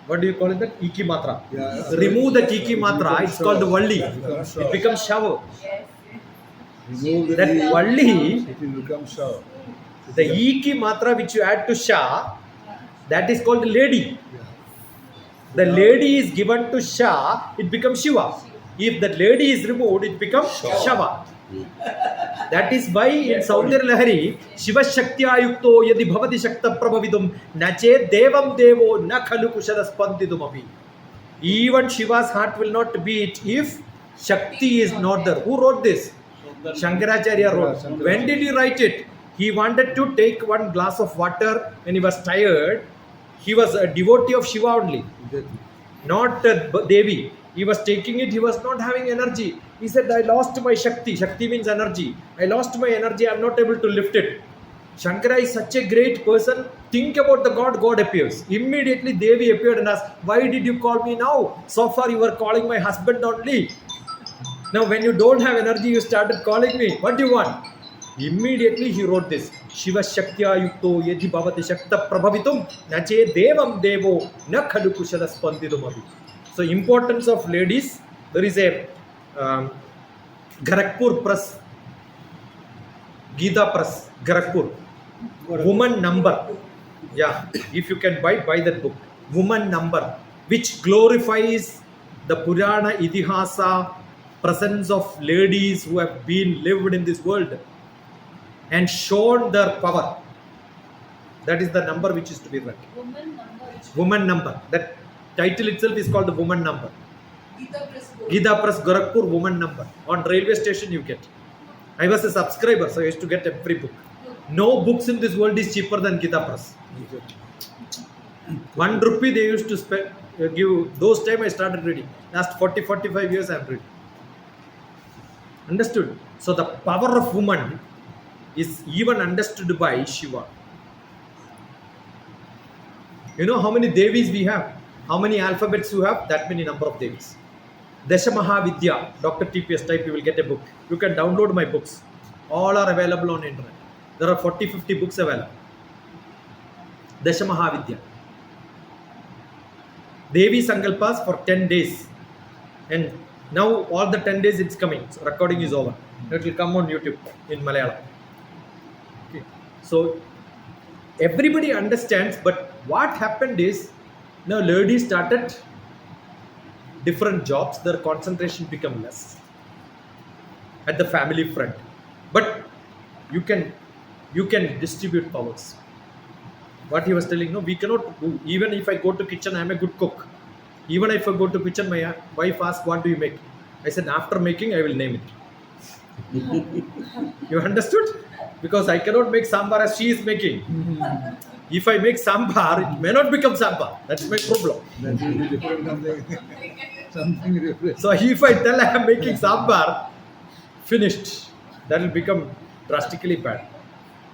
What do you call it? That Iki Matra. Yeah. Remove the Iki Matra, it's called Valli. It becomes Shava. Remove the That E, Valli, it will become Shah. the Iki Matra which you add to Sha, that is called lady. The lady is given to Sha, it becomes Shiva. If the lady is removed, it becomes Shava. That is why in Saundarya Lahari, Shiva Shaktya Yukto Yadi Bhavati Shakta Prabhavidum Nache Devam Devo Nakhalu Kushara Spandidum. Even Shiva's heart will not beat if Shakti is not there. Who wrote this? Shankaracharya wrote. When did he write it? He wanted to take one glass of water when he was tired. He was a devotee of Shiva only, not Devi. He was taking it, he was not having energy. He said, I lost my Shakti. Shakti means energy. I lost my energy, I am not able to lift it. Shankara is such a great person. Think about the God, God appears. Immediately Devi appeared and asked, why did you call me now? So far you were calling my husband only. Now when you don't have energy, you started calling me. What do you want? Immediately he wrote this. Shiva Shaktya Yukto Yedi Bhavati Shakta Prabhavitum Nache Devam Devo Nakhalu Kushara Spandidum. So importance of ladies, there is a Gorakhpur press, Gita press, Gorakhpur, woman number. Yeah, if you can buy that book, woman number, which glorifies the Purana Idihasa presence of ladies who have been lived in this world and shown their power. That is the number which is to be read. Woman number. Woman number. That title itself is called the woman number. Gita Press book. Gita Press Gorakhpur woman number. On railway station you get. I was a subscriber, so I used to get every book. No books in this world is cheaper than Gita Press. 1 rupee they used to spend, give. Those time I started reading. Last 40-45 years I am reading. Understood? So the power of woman is even understood by Shiva. You know how many Devis we have? How many alphabets you have? That many number of Devis. Dasha Mahavidya, DrTPS type, you will get a book. You can download my books. All are available on internet. There are 40-50 books available. Dasha Mahavidya. Devi Sankalpas for 10 days. And now all the 10 days it's coming. So recording is over. It will come on YouTube in Malayalam. Okay. So everybody understands, but what happened is now ladies started different jobs, their concentration become less at the family front. But you can distribute powers. What he was telling, no, we cannot do. Even if I go to kitchen, I am a good cook. Even if I go to kitchen, my wife asks, "What do you make?" I said, "After making, I will name it." You understood? Because I cannot make sambar as she is making. If I make sambar, it may not become sambar. That's my problem. That will be different something, something different. So if I tell I am making sambar, finished. That will become drastically bad.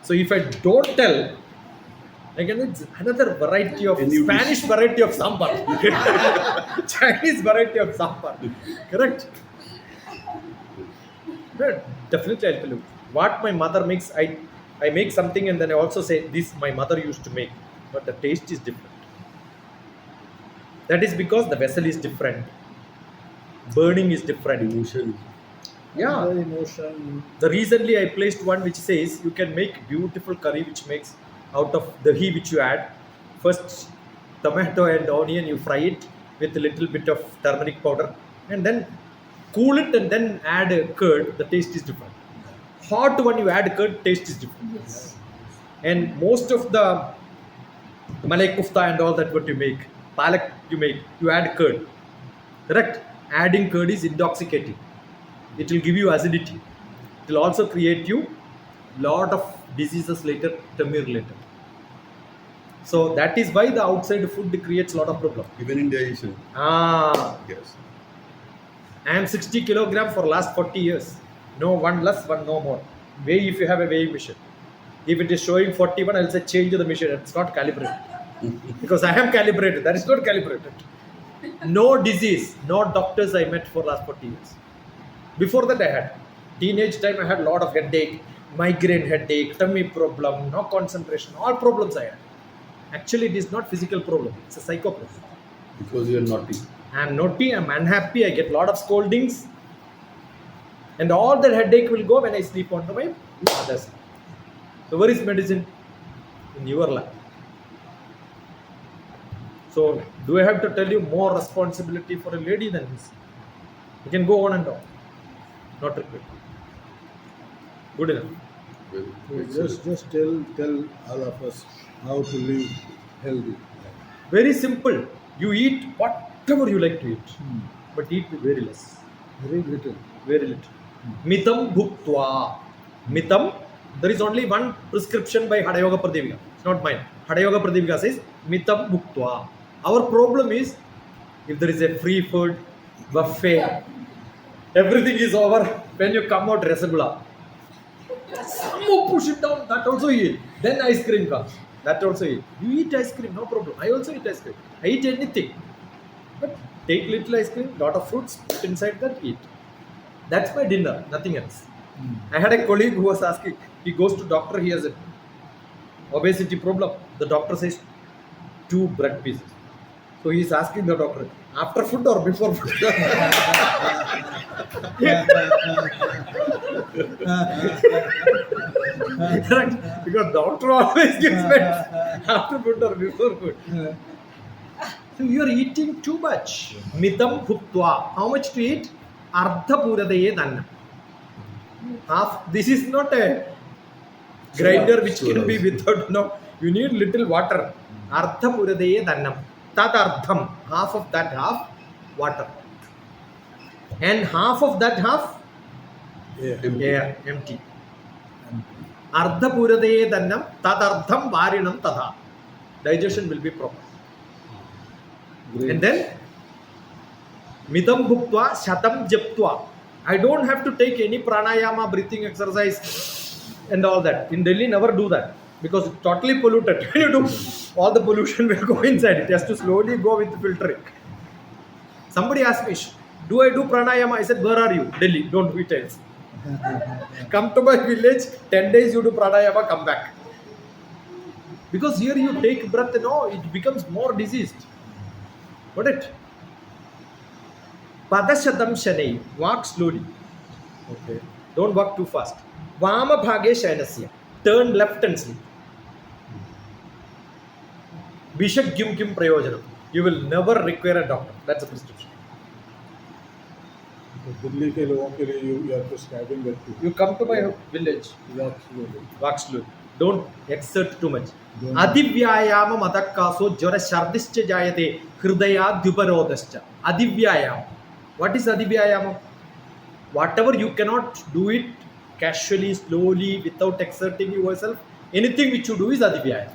So if I don't tell, again it's another variety of Spanish variety of sambar, Chinese variety of sambar. Correct? But definitely I'll tell you. What my mother makes, I make something and then I also say this my mother used to make, but the taste is different. That is because the vessel is different. Burning is different. Emotion. Yeah. The emotion. The recently I placed one which says you can make beautiful curry which makes out of dahi which you add. First tomato and onion you fry it with a little bit of turmeric powder and then cool it and then add a curd. The taste is different. Hot one you add curd, taste is different. Yes. And most of the malai kufta and all that what you make, palak you make, you add curd. Correct? Adding curd is intoxicating. It will give you acidity. It will also create you lot of diseases later, tumor later. So that is why the outside food creates a lot of problem. Even in digestion. Yes. I am 60 kilogram for last 40 years. No one less, one no more. Weigh if you have a weighing machine. If it is showing 41, I'll say change the machine. It's not calibrated. Because I am calibrated. That is not calibrated. No disease, no doctors I met for last 40 years. Before that I had. Teenage time I had a lot of headache, migraine headache, tummy problem, no concentration, all problems I had. Actually it is not physical problem. It's a psycho problem. Because you are naughty. I am naughty, I am unhappy, I get a lot of scoldings. And all that headache will go when I sleep on my mother's lap. So where is medicine? In your lap. So do I have to tell you more responsibility for a lady than this? You can go on and on. Not required. Good enough. Very Just tell all of us how to live healthy. Very simple. You eat whatever you like to eat. But eat very less. Very little. Very little. Mitam bhuktva. Mitam. There is only one prescription by Hadayoga Pradevika. It's not mine. Hadayoga Pradevika says Mitam bhuktva. Our problem is if there is a free food, buffet, everything is over. When you come out, Rasagula. Some push it down. That also eat. Then ice cream comes. That also eat. You eat ice cream, no problem. I also eat ice cream. I eat anything. But take little ice cream, lot of fruits, put inside that, eat. That's my dinner, nothing else. I had a colleague who was asking, he goes to doctor, he has a obesity problem. The doctor says 2 bread pieces. So he is asking the doctor, after food or before food? Correct? Because doctor always gives meds after food or before food. So you are eating too much. Mitam bhuktva. How much to eat? Ardha puradaye dannam. Half. This is not a grinder which can be without. No, you need little water. Ardha puradaye dannam. Tat ardham. Half of that half water. And half of that half air. Empty. Ardha puradaye dannam. Tat ardham varinam tadha. Digestion will be proper. Great. And then Mitam bhuktva shatam japtva. I don't have to take any pranayama, breathing exercise and all that. In Delhi, never do that because it's totally polluted. When you do, all the pollution will go inside. It has to slowly go with filtering. Somebody asked me, do I do pranayama? I said, where are you? Delhi, don't be tense. Come to my village, 10 days you do pranayama, come back. Because here you take breath, no, it becomes more diseased. Got it? Padashatam shanai. Walk slowly. Okay. Don't walk too fast. Vama bhage shayanasya. Turn left and sleep. Vishagyum kim prayojanam. You will never require a doctor. That's a prescription. तो दिल्ली के लोगों के लिए you are prescribing that too. You come to my village, Absolutely. Vaxlu. Don't exert too much. Don't. Adivyayama madakkaso jara shardischa jayate hridaya duparodascha. Adivyayama. What is adivyayama? Whatever you cannot do it casually, slowly, without exerting yourself, anything which you do is adivyayama.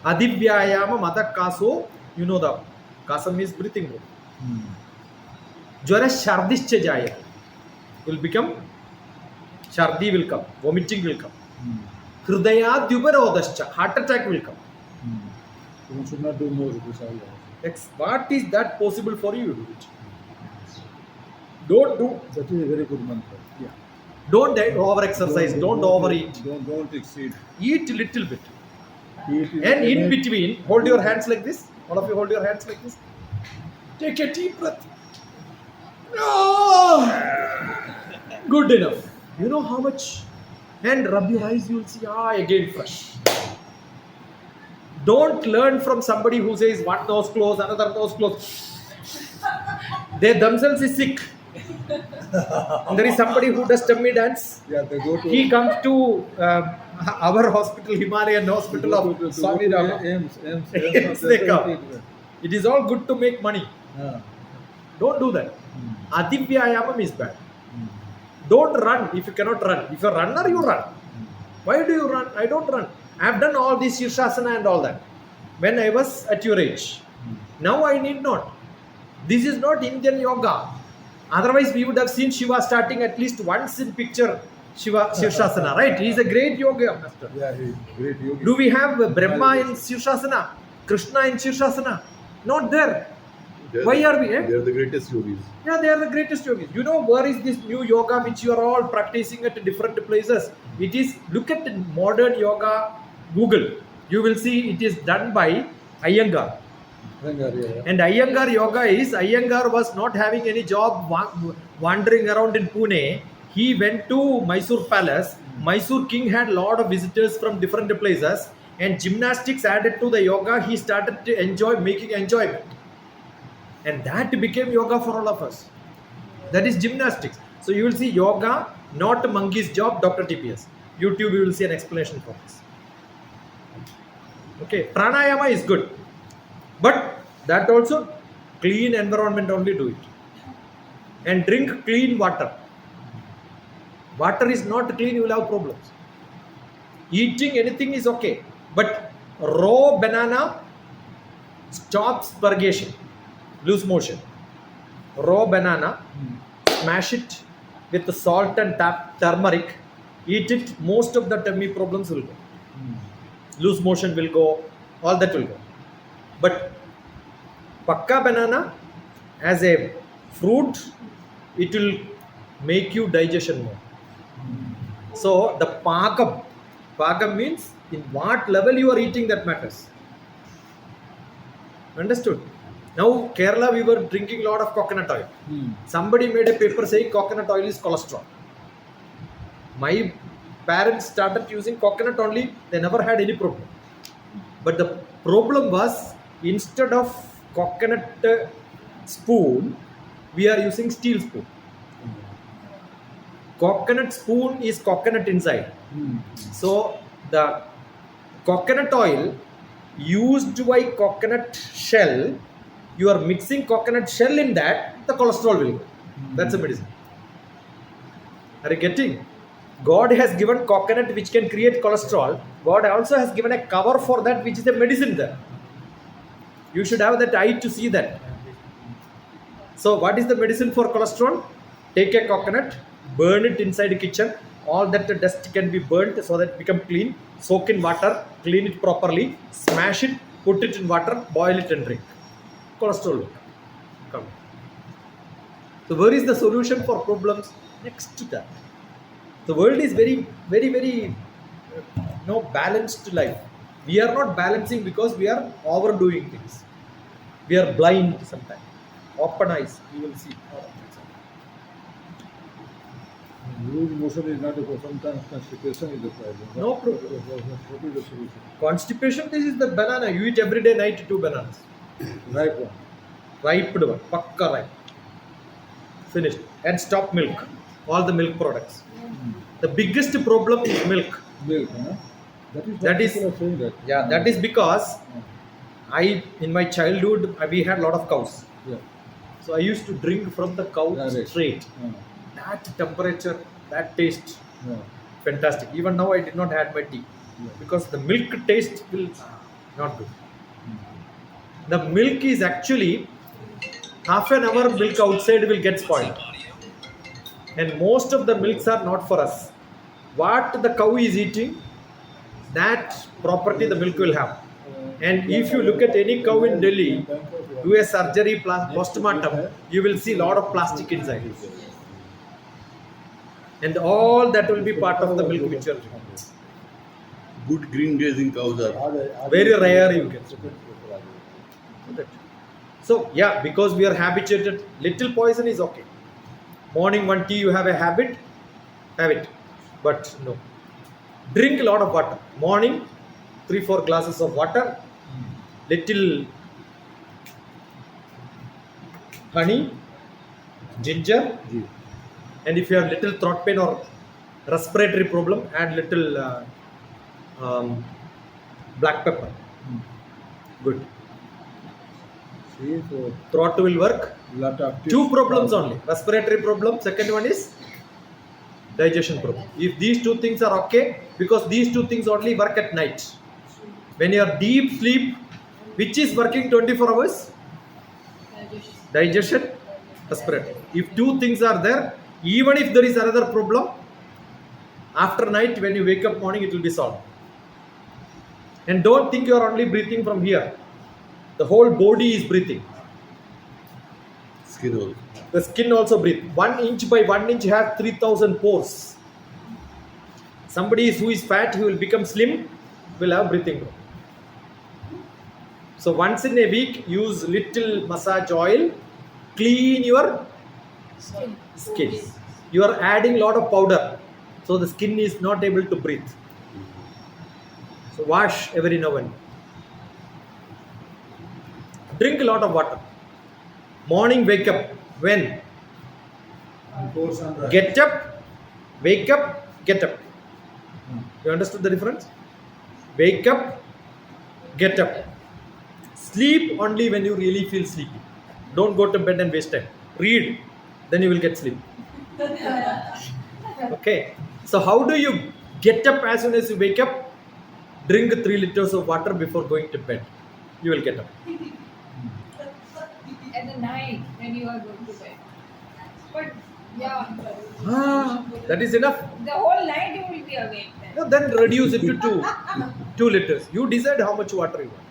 Adivyayama madakkaso, you know the kasam is breathing room. Jara shardischa jayate. Will become Shardi will come, vomiting will come. Hridaya Dubarodascha, heart attack will come. You should not do more exercise. What is that possible for you to do it? Don't do, That is a very good mantra. Yeah. don't over exercise, don't overeat. Don't exceed. Eat little bit. Eat And in between, hold your hands like this. All of you hold your hands like this. Take a deep breath. Good enough. You know how much? And rub your eyes, you will see, again fresh. Don't learn from somebody who says one nose closed, another nose closed. They themselves is sick. There is somebody who does tummy dance. Yeah, they go to. He comes to our hospital, Himalayan hospital of Swami Rama. Yes, they come. It is all good to make money. Don't do that. Adivyayamam is bad. Don't run if you cannot run. If you're a runner, you run. Why do you run? I don't run. I have done all this Shirshasana and all that when I was at your age. Now I need not. This is not Indian yoga. Otherwise, we would have seen Shiva starting at least once in picture Shiva Shirshasana, right? He is a great yoga master. Yeah, he is great yogi. Do we have Brahma in Shirshasana? Krishna in Shirshasana? Not there. Why are we? They are the greatest yogis. Yeah, they are the greatest yogis. You know where is this new yoga which you are all practicing at different places? It is, look at the modern yoga, Google. You will see it is done by Iyengar. And Iyengar yoga is, Iyengar was not having any job wandering around in Pune. He went to Mysore Palace. Mysore king had a lot of visitors from different places. And gymnastics added to the yoga, he started to enjoy, making enjoyment. And that became yoga for all of us. That is gymnastics. So you will see yoga, not monkey's job, DrTPS. YouTube, you will see an explanation for this. Okay, pranayama is good. But that also, clean environment only do it. And drink clean water. Water is not clean, you will have problems. Eating anything is okay. But raw banana stops purgation. Loose motion. Raw banana, smash it with the salt and turmeric, eat it, most of the tummy problems will go. Loose motion will go, all that will go. But pakka banana as a fruit, it will make you digestion more. So the pakam means in what level you are eating, that matters. Understood? Now, Kerala, we were drinking a lot of coconut oil. Somebody made a paper saying coconut oil is cholesterol. My parents started using coconut only, they never had any problem. But the problem was, instead of coconut spoon, we are using steel spoon. Coconut spoon is coconut inside. So, the coconut oil used by coconut shell, you are mixing coconut shell in that, the cholesterol will go. That's a medicine. Are you getting? God has given coconut which can create cholesterol. God also has given a cover for that which is a medicine there. You should have that eye to see that. So what is the medicine for cholesterol? Take a coconut, burn it inside the kitchen. All that dust can be burnt so that it become clean. Soak in water, clean it properly, smash it, put it in water, boil it and drink. Cholesterol will come. So where is the solution for problems? Next to that. The world is very, very, very balanced life. We are not balancing because we are overdoing things. We are blind sometimes. Open eyes, you will see. Loose motion is not a problem. Sometimes constipation is the problem. No problem. What is the solution? Constipation, this is the banana. You eat every day night 2 bananas. Right one. Ripe one, pakka ripe. finished, and stop milk, all the milk products. The biggest problem is milk. Milk, huh? That is what That is- people are saying that. Yeah, that is because in my childhood, we had a lot of cows. Yeah. So I used to drink from the cow Yeah, right. straight. Yeah. That temperature, that taste, Yeah. fantastic. Even now I did not had my tea Yeah. because the milk taste will not good. The milk is actually half an hour milk outside will get spoiled. And most of the milks are not for us. What the cow is eating, that property the milk will have. And if you look at any cow in Delhi, do a surgery postmortem, you will see a lot of plastic inside. And all that will be part of the milk which you are drinking. Good green grazing cows are. Very rare you get. So yeah, because we are habituated, little poison is okay. Morning one tea you have a habit, have it. But no. Drink a lot of water. Morning, 3-4 glasses of water, little honey, ginger, and if you have little throat pain or respiratory problem, add little black pepper. Good. See, so Throat will work. lot of Two problems only. Respiratory problem. Second one is digestion problem. If these two things are okay, because these two things only work at night. When you are deep sleep, which is working 24 hours? Digestion, respiratory. If two things are there, even if there is another problem, after night when you wake up morning it will be solved. And don't think you are only breathing from here. The whole body is breathing. Skin also. The skin also breathes. 1 inch by 1 inch have 3000 pores. Somebody who is fat, who will become slim, will have breathing problem. So once in a week, use little massage oil, clean your skin. You are adding lot of powder, so the skin is not able to breathe. So wash every now and then. Drink a lot of water. Morning wake up. When? before sunrise. Get up, wake up, get up. You understood the difference? Wake up, get up. Sleep only when you really feel sleepy. Don't go to bed and waste time. Read, then you will get sleep. Okay. So how do you get up as soon as you wake up? Drink 3 liters of water before going to bed. You will get up. At the night when you are going to bed. But yeah, That is enough. the whole night you will be awake then. No, then reduce it to 2 liters. You decide how much water you want.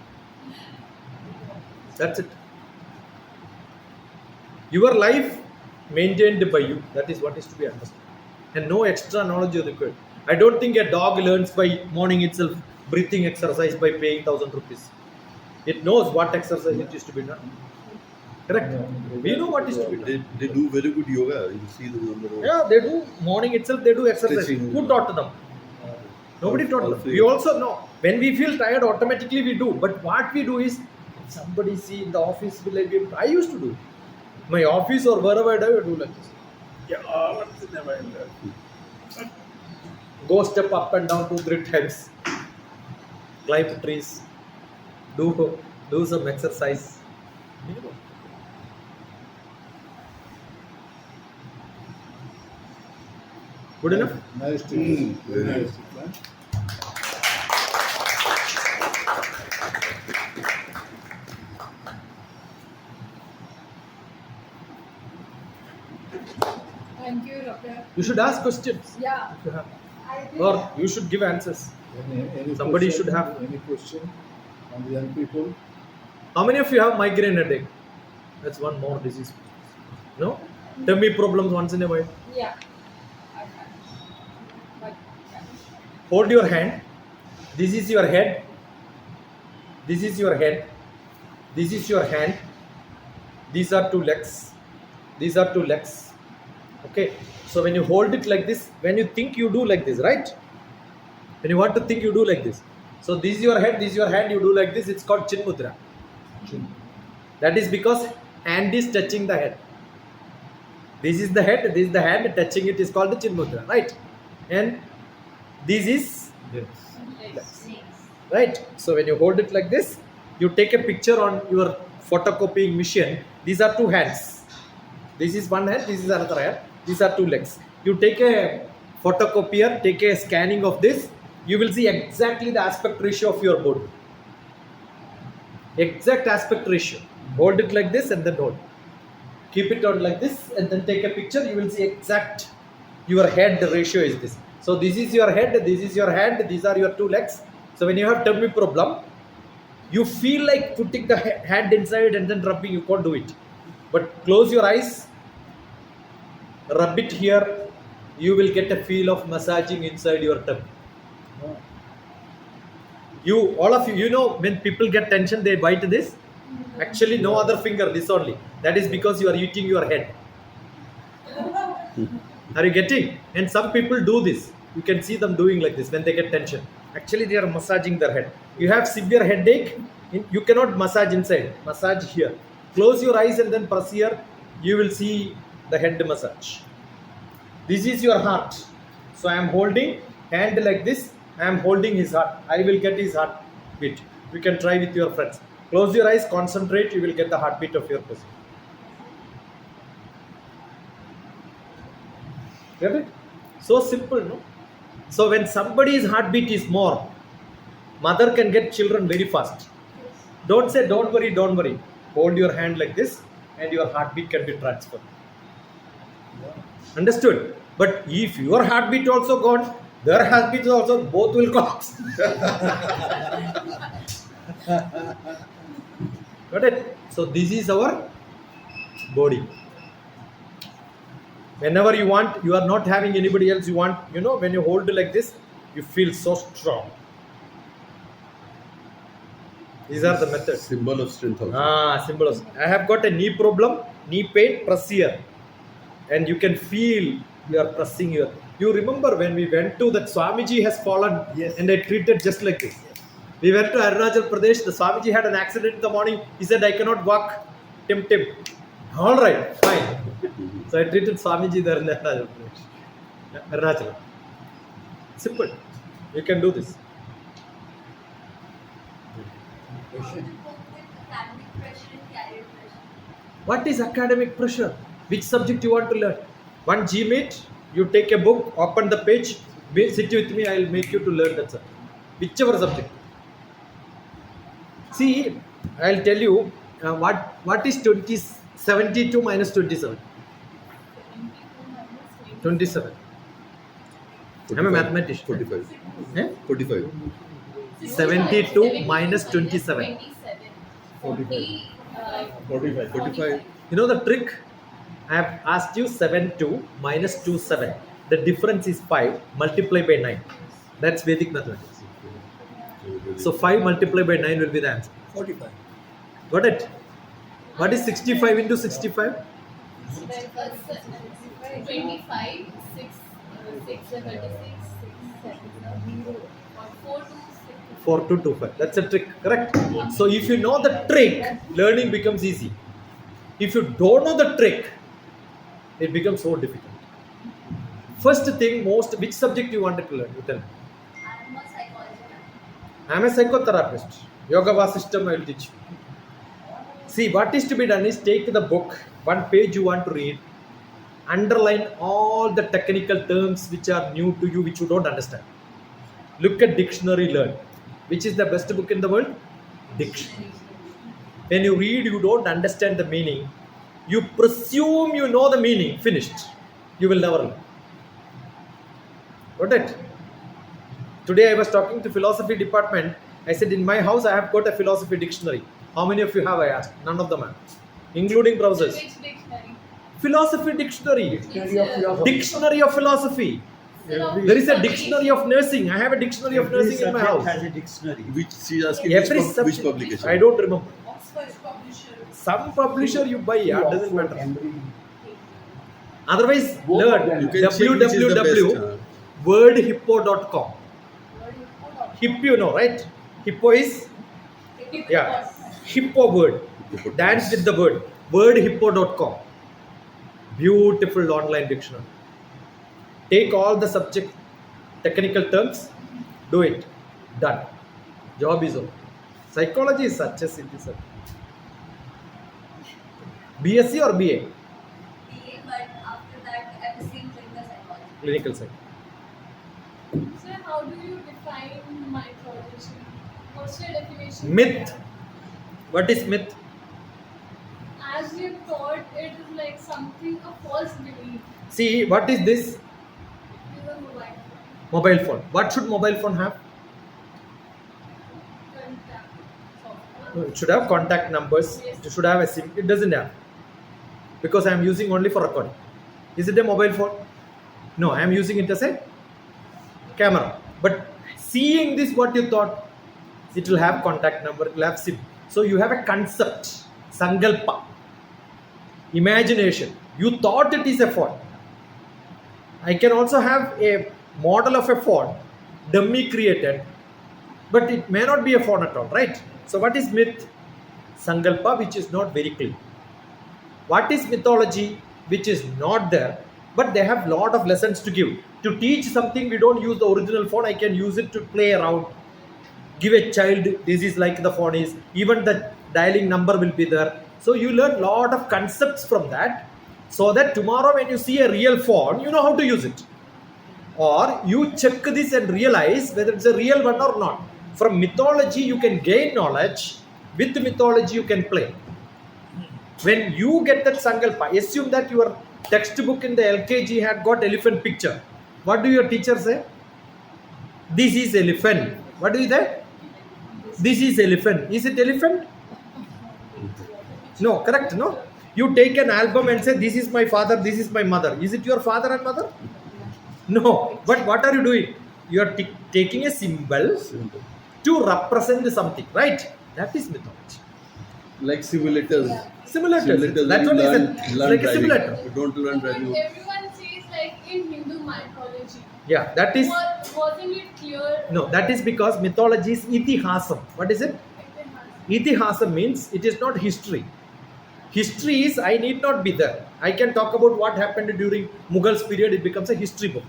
That's it. Your life maintained by you. That is what is to be understood. And no extra knowledge is required. I don't think a dog learns by morning itself breathing exercise by paying 1000 rupees. It knows what exercise it is to be done. Correct? We know what is to be done. They do very good yoga. You see them on the road. Yeah, they do. Morning itself, they do exercise. Stretching. Who taught them? Nobody taught them. Also- We also know. When we feel tired, automatically we do. But what we do is, somebody see in the office, will I be able to? I used to do. My office or wherever I do like this. Yeah, once in a while. Go step up and down 2-3 times. Climb trees. Do some exercise. Good enough? Nice to meet you. Very Nice nice. to meet you. Thank you, doctor. You should ask questions. Yeah. If you have. I think Or you should give answers. Any Somebody question, should have. any question from the young people? How many of you have migraine headache? That's one more disease. No? Tummy problems once in a while. yeah. I have. But Hold your hand. This is your head. This is your head. This is your hand. These are 2 legs. These are 2 legs. Okay. So when you hold it like this, when you think you do like this, right? When you want to think, you do like this. So this is your head, this is your hand, you do like this. It's called Chin Mudra. Chin. That is because hand is touching the head. This is the head, this is the hand, touching it is called the chin mudra, right? And this is right. So when you hold it like this, you take a picture on your photocopying machine. These are two hands. This is one hand, this is another hand. These are two legs. You take a photocopier, take a scanning of this, you will see exactly the aspect ratio of your body. Exact aspect ratio. Hold it like this and then hold. Keep it on like this and then take a picture. You will see exact your head ratio is this. So this is your head, this is your hand, these are your two legs. So when you have tummy problem, you feel like putting the hand inside and then rubbing, you can't do it. But close your eyes, rub it here, you will get a feel of massaging inside your tummy. You, all of you, you know when people get tension, they bite this. Actually, no other finger, this only. That is because you are eating your head. Are you getting? And some people do this. You can see them doing like this when they get tension. Actually, they are massaging their head. You have severe headache, you cannot massage inside. Massage here. Close your eyes and then press here. You will see the head massage. This is your heart. So I am holding hand like this. I am holding his heart. I will get his heartbeat. You can try with your friends. Close your eyes, concentrate. You will get the heartbeat of your person. Get it? So simple, no? So when somebody's heartbeat is more, mother can get children very fast. Don't say, don't worry, don't worry. Hold your hand like this and your heartbeat can be transferred. Understood? But if your heartbeat also gone, their heartbeat also, both will collapse. Got it? So this is our body. Whenever you want, you are not having anybody else, you want, you know, when you hold it like this, you feel so strong. These are the methods. Symbol of strength also. Symbol of strength. I have got a knee problem, knee pain, press here. And you can feel you are pressing here. You remember when we went to that Swamiji has fallen, Yes. and I treated just like this. We went to Arunachal Pradesh, the Swamiji had an accident in the morning. He said, I cannot walk. Tim. All right, fine. So I treated Swamiji there in Arunachal Pradesh. Arunachal. Simple. You can do this. What is academic pressure? Which subject you want to learn? One GMAT, you take a book, open the page, sit with me, I will make you to learn that subject. Whichever subject. See, I will tell you what is 72 minus 27. 27. I'm a mathematician. 45. Eh? 45. 72 minus 27. 45. You know the trick? I have asked you 72 minus 27. The difference is 5 multiplied by 9. That's Vedic mathematics. So 5 multiplied by 9 will be the answer. 45. Got it? What is 65 into 65? 25, 6, 36, 4 to 25. That's a trick, correct? So if you know the trick, learning becomes easy. If you don't know the trick, it becomes so difficult. First thing, which subject you wanted to learn? You tell me. I'm a psychologist. I am a psychotherapist. Yoga Vasistam I will teach you. See, what is to be done is take the book, one page you want to read, underline all the technical terms which are new to you, which you don't understand. Look at dictionary, learn. Which is the best book in the world? Dictionary. When you read, you don't understand the meaning. You presume you know the meaning. Finished. You will never learn. Got it? Today I was talking to philosophy department. I said, in my house I have got a philosophy dictionary. How many of you have? I asked. None of them have. Including browsers. Which dictionary? Philosophy dictionary. Dictionary of philosophy. Dictionary of philosophy. There is a dictionary of nursing. I have a dictionary of nursing in my house. Has a dictionary. Which she's asking Every which subject. publication? I don't remember. Oxford publisher. Some publisher you buy, yeah, doesn't matter. Cambridge. Otherwise, Both of learn them. You can check which is the best, www.wordhippo.com. Hip, you know, right? Hippo is, yeah, hippo word. Dance with the word. Wordhippo.com. Beautiful online dictionary. Take all the subject technical terms, do it. Done. Job is over. Psychology is such a simple subject. BSc or BA? BA, but after that, I'm still clinical psychology. Clinical psych. So how do you define mythology? What's your definition? Myth. What is myth? As you thought, it is like something, a false belief. See, what is this? Is a mobile Mobile phone. What should mobile phone have? contact No, software. it should have contact numbers. It should have a SIM. It doesn't have. Because I am using only for recording. Is it a mobile phone? No, I am using it as a camera. But seeing this, what you thought? It will have contact number, it will have SIM. So you have a concept, sankalpa, imagination. You thought it is a phone. I can also have a model of a phone, dummy created, but it may not be a phone at all, right? So what is myth? Sankalpa, which is not very clear. What is mythology? Which is not there, but they have lot of lessons to give. To teach something, we don't use the original phone. I can use it to play around. Give a child, this is like the phone is. Even the dialing number will be there. So you learn lot of concepts from that, so that tomorrow when you see a real phone, you know how to use it. Or you check this and realize whether it's a real one or not. From mythology, you can gain knowledge. With mythology, you can play. When you get that sankalpa, assume that your textbook in the LKG had got elephant picture. What do your teacher say? This is elephant. What do you say? This is elephant. Is it elephant? No, correct, no? You take an album and say, this is my father, this is my mother. Is it your father and mother? No. But what are you doing? You are taking a symbol to represent something, right? That is mythology. Like simulators. Simulators. That's what is learn like a driving. simulator. You don't learn But driving. everyone says like in Hindu mythology. Yeah, that is, Wasn't it clear? no, that is because mythology is itihasam. What is it? Itihasam means it is not history. History is, I need not be there. I can talk about what happened during Mughals period, it becomes a history book.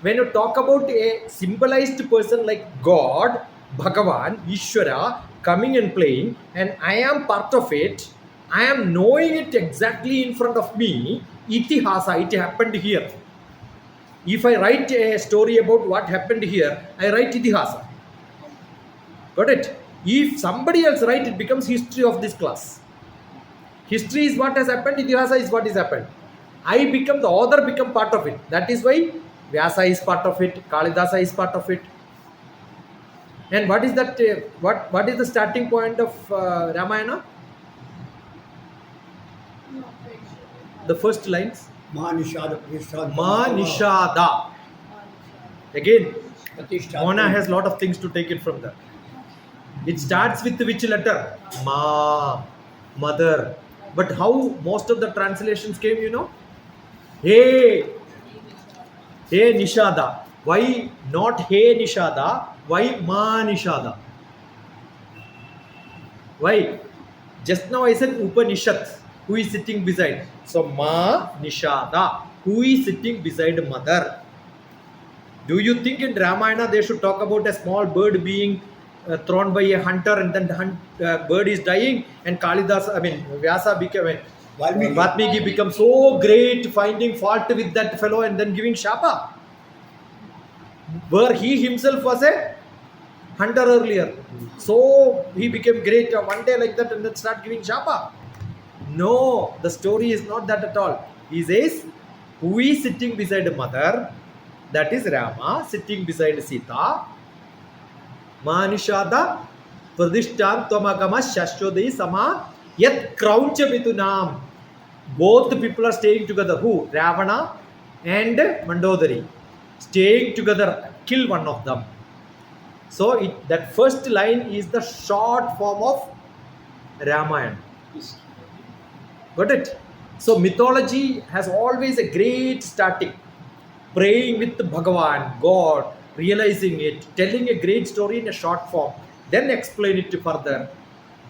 When you talk about a symbolized person like God, Bhagavan, Ishvara, coming and playing, and I am part of it, I am knowing it exactly in front of me, itihasa, it happened here. If I write a story about what happened here, I write itihasa. Got it? If somebody else write, it becomes history of this class. History is what has happened, itihasa is what has happened. I become, the author become part of it. That is why Vyasa is part of it, Kalidasa is part of it. And what is that? What is the starting point of Ramayana? Not very sure. The first lines. Ma Nishada Pratishtha. Ma Nishada. Again, Pratishtha. Mona has lot of things to take it from there. It starts with which letter? Ma, mother. But how most of the translations came, you know? Hey, hey Nishada. Why not hey Nishada? Why Ma Nishada? Why? Just now I said Upanishad, who is sitting beside. So Ma Nishada, who is sitting beside mother. Do you think in Ramayana they should talk about a small bird being thrown by a hunter and then the bird is dying, and Vyasa became, Valmiki becomes so great, finding fault with that fellow and then giving shapa? Where he himself was a hunter earlier. So he became great one day like that and then start giving shapa. No, the story is not that at all. He says, who is sitting beside mother? That is Rama, sitting beside Sita. Manishada Pradishtam Tomagama Shashchodai Sama Yat Krauncha Mitunam. Both people are staying together. Who? Ravana and Mandodari. Staying together, kill one of them. So that first line is the short form of Ramayana. Got it? So mythology has always a great starting. Praying with Bhagavan, God, realizing it, telling a great story in a short form, then explain it further.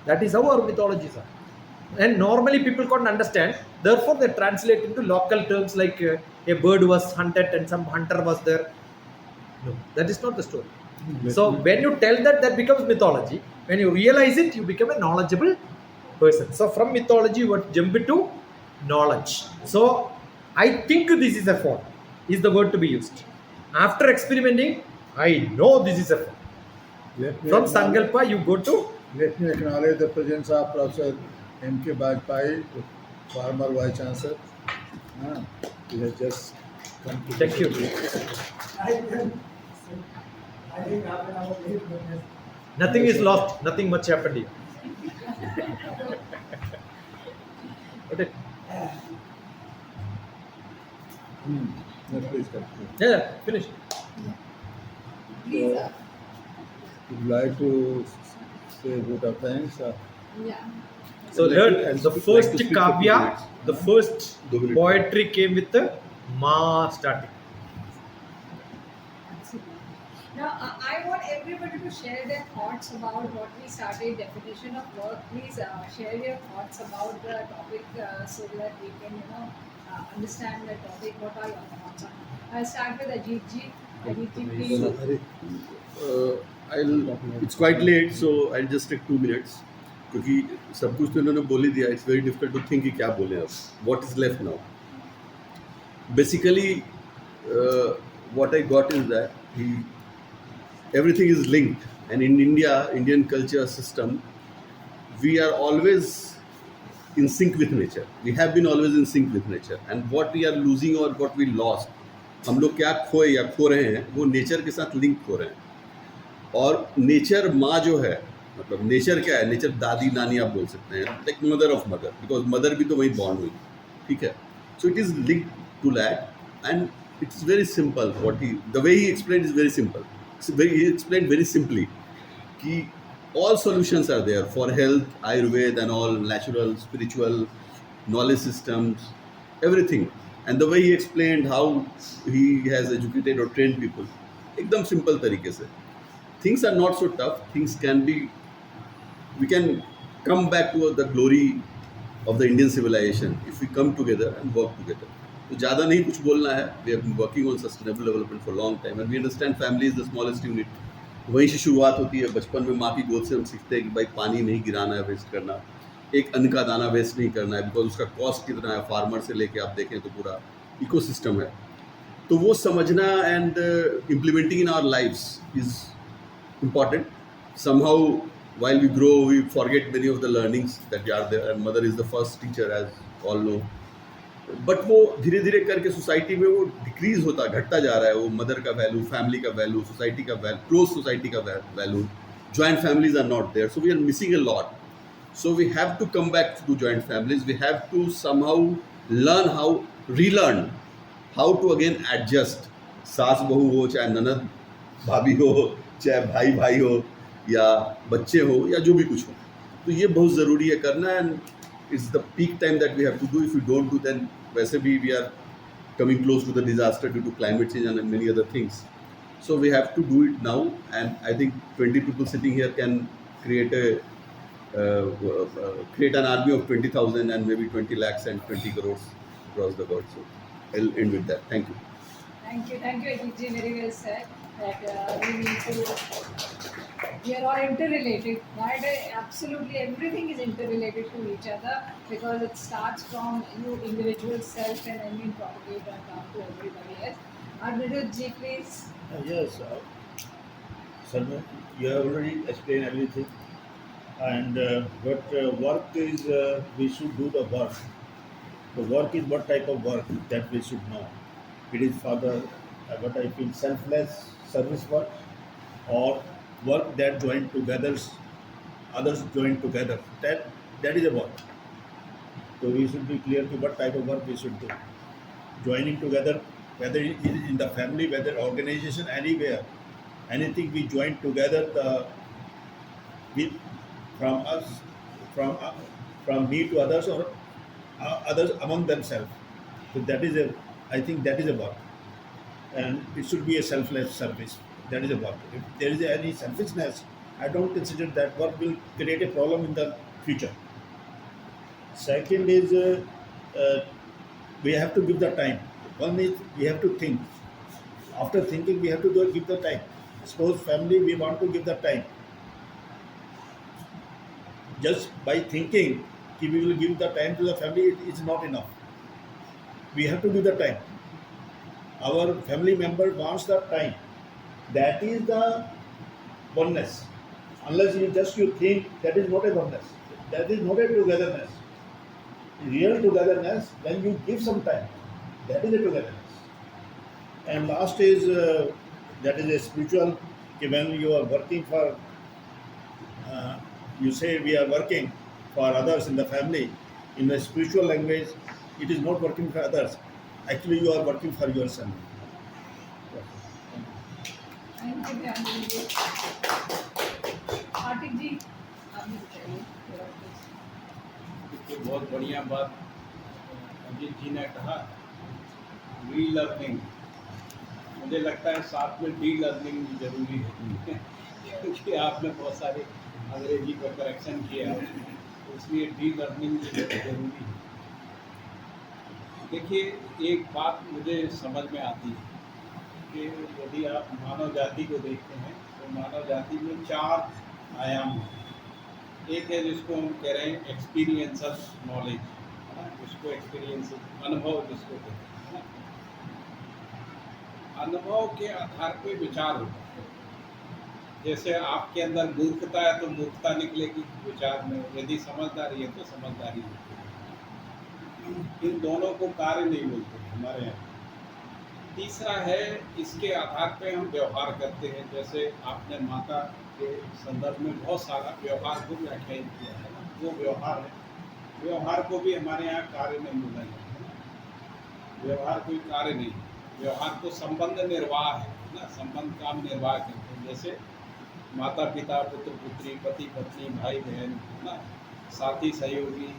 That is how our mythologies are. and normally people can't understand. Therefore, they translate into local terms like a bird was hunted and some hunter was there. No, that is not the story. So when you tell that, that becomes mythology. When you realize it, you become a knowledgeable person. So from mythology, you would jump into knowledge. So I think this is a phone, is the word to be used. After experimenting, I know this is a phone. Let me From acknowledge- Sankalpa, you go to Let me acknowledge the presence of Professor M.K. Bajpai, former Vice Chancellor. He has just come to Thank you. Nothing is lost, nothing much happened here. Okay. Yes, please continue. Yeah, finish. Please, Would you like to say a vote of thanks? yeah. So I'd like learn to- I'd the like first to speak for 2 kavya, minutes. the first 2 minutes. poetry came with the ma starting. Now, I want everybody to share their thoughts about what we started, definition of work. Please share your thoughts about the topic so that we can, understand the topic. What are your thoughts on it? I'll start with Ajit ji. Ajit ji, please. It's quite late, so I'll just take 2 minutes. क्योंकि सब कुछ तो इन्होंने बोल ही दिया. It's very difficult to think कि क्या बोले अब. What is left now? Basically, what I got is that everything is linked, and in India, Indian culture system, we are always in sync with nature. We have been always in sync with nature, and what we are losing or what we lost, हम लोग क्या खोए या खो रहे हैं, वो nature के साथ लिंक हो रहे हैं. और नेचर माँ जो है, मतलब नेचर क्या है, नेचर दादी नानी आप बोल सकते हैं, like mother of mother, because mother भी तो वही बॉर्न हुई, ठीक है. So it is link to that, and it's very simple. What he the way he explain is very simple. He explained very simply कि all solutions are there for health, Ayurveda and all, natural, spiritual, knowledge systems, everything. And the way he explained how he has educated or trained people, एकदम simple तरीके से. Things are not so tough. Things can be, we can come back to the glory of the Indian civilization if we come together and work together. तो ज़्यादा नहीं कुछ बोलना है. We have been working on sustainable development for a long time, and we understand family is the smallest unit. वहीं से शुरुआत होती है. बचपन में माँ की गोद से हम सीखते हैं कि भाई पानी नहीं गिराना है, वेस्ट करना, एक अन्न का दाना वेस्ट नहीं करना है, बिकॉज उसका कॉस्ट कितना है. फार्मर से लेके आप देखें तो पूरा इकोसिस्टम है. तो वो समझना and implementing in our lives is important. Somehow, while we grow, we forget many of the learnings that are there, and mother is the first teacher, as all know. But वो धीरे धीरे करके society में वो decrease होता, घटता जा रहा है. वो मदर का वैल्यू, फैमिली का वैल्यू, सोसाइटी का वैल्यू, क्लोज सोसाइटी का value. Joint families are not there, so we are missing a lot. So we have to come back to joint families. We have to somehow learn how, relearn how to again adjust. सास बहू हो, चाहे ननद भाभी हो, चाहे भाई भाई हो, या बच्चे हो, या जो भी कुछ हो. तो ये बहुत ज़रूरी है करना, and it's the peak time that we have to do. If you don't do, then वैसे भी we are coming close to the disaster due to climate change and many other things. So we have to do it now, and I think 20 people sitting here can create create an army of 20,000 and maybe 20 lakhs and 20 crores across the world. So I'll end with that. Thank you. Thank you, Ajit ji. Very well said. That we need to. We are all interrelated, right? Absolutely, everything is interrelated to each other because it starts from you individual self and then you propagate that down to everybody else. Anirudh ji, please. Yes, Salman, you have already explained everything. And but work is, we should do the work. The work is what type of work that we should know. It is for the, what I feel, selfless service work, or work that join together, others join together. That is a work. So we should be clear to what type of work we should do. Joining together, whether it is in the family, whether organization, anywhere, anything we join together, we, from us, from me to others, or others among themselves. So that is I think that is a work, and it should be a selfless service. That is a work. If there is any selfishness, I don't consider that work will create a problem in the future. Second is we have to give the time. One is we have to think. After thinking, we have to give the time. Suppose family, we want to give the time. Just by thinking we will give the time to the family, it is not enough. We have to give the time. Our family member wants the time. That is the oneness. Unless you think, that is not a oneness. That is not a togetherness. Real togetherness, when you give some time, that is a togetherness. And last is that is a spiritual. When you are working for, you say we are working for others in the family. In the spiritual language, it is not working for others. Actually, you are working for yourself. Thank you, Dhananjay ji. Kartik ji, आप भी बताइए थोड़ा कुछ। देखिए, बहुत बढ़िया बात अजीत जी ने कहा, रीलर्निंग। मुझे लगता है साथ में डी लर्निंग भी जरूरी है क्योंकि आपने बहुत सारे अंग्रेजी का करेक्शन किया है, तो इसलिए डी लर्निंग भी जरूरी है। देखिए, एक बात मुझे समझ में आती है कि यदि आप मानव जाति को देखते हैं तो मानव जाति में 4 आयाम हैं। एक है जिसको हम कह रहे हैं एक्सपीरियंसल नॉलेज, है ना, जिसको एक्सपीरियंस अनुभव जिसको कहते हैं, है ना। अनुभव के आधार पे विचार होता है। जैसे आपके अंदर मूर्खता है तो मूर्खता निकलेगी विचार में, यदि समझदारी है तो समझदारी निकलेगी। इन दोनों को कार्य नहीं बोलते हमारे यहाँ। तीसरा है, इसके आधार पे हम व्यवहार करते हैं। जैसे आपने माता के संदर्भ में बहुत सारा व्यवहार को व्याख्यायित किया है ना, वो व्यवहार है। व्यवहार को भी हमारे यहाँ कार्य नहीं बोला जाता है। व्यवहार कोई कार्य नहीं, व्यवहार तो संबंध निर्वाह है ना, संबंध काम निर्वाह करते हैं। जैसे माता पिता, पुत्र पुत्री, पति पत्नी, भाई बहन, है ना, साथी सहयोगी,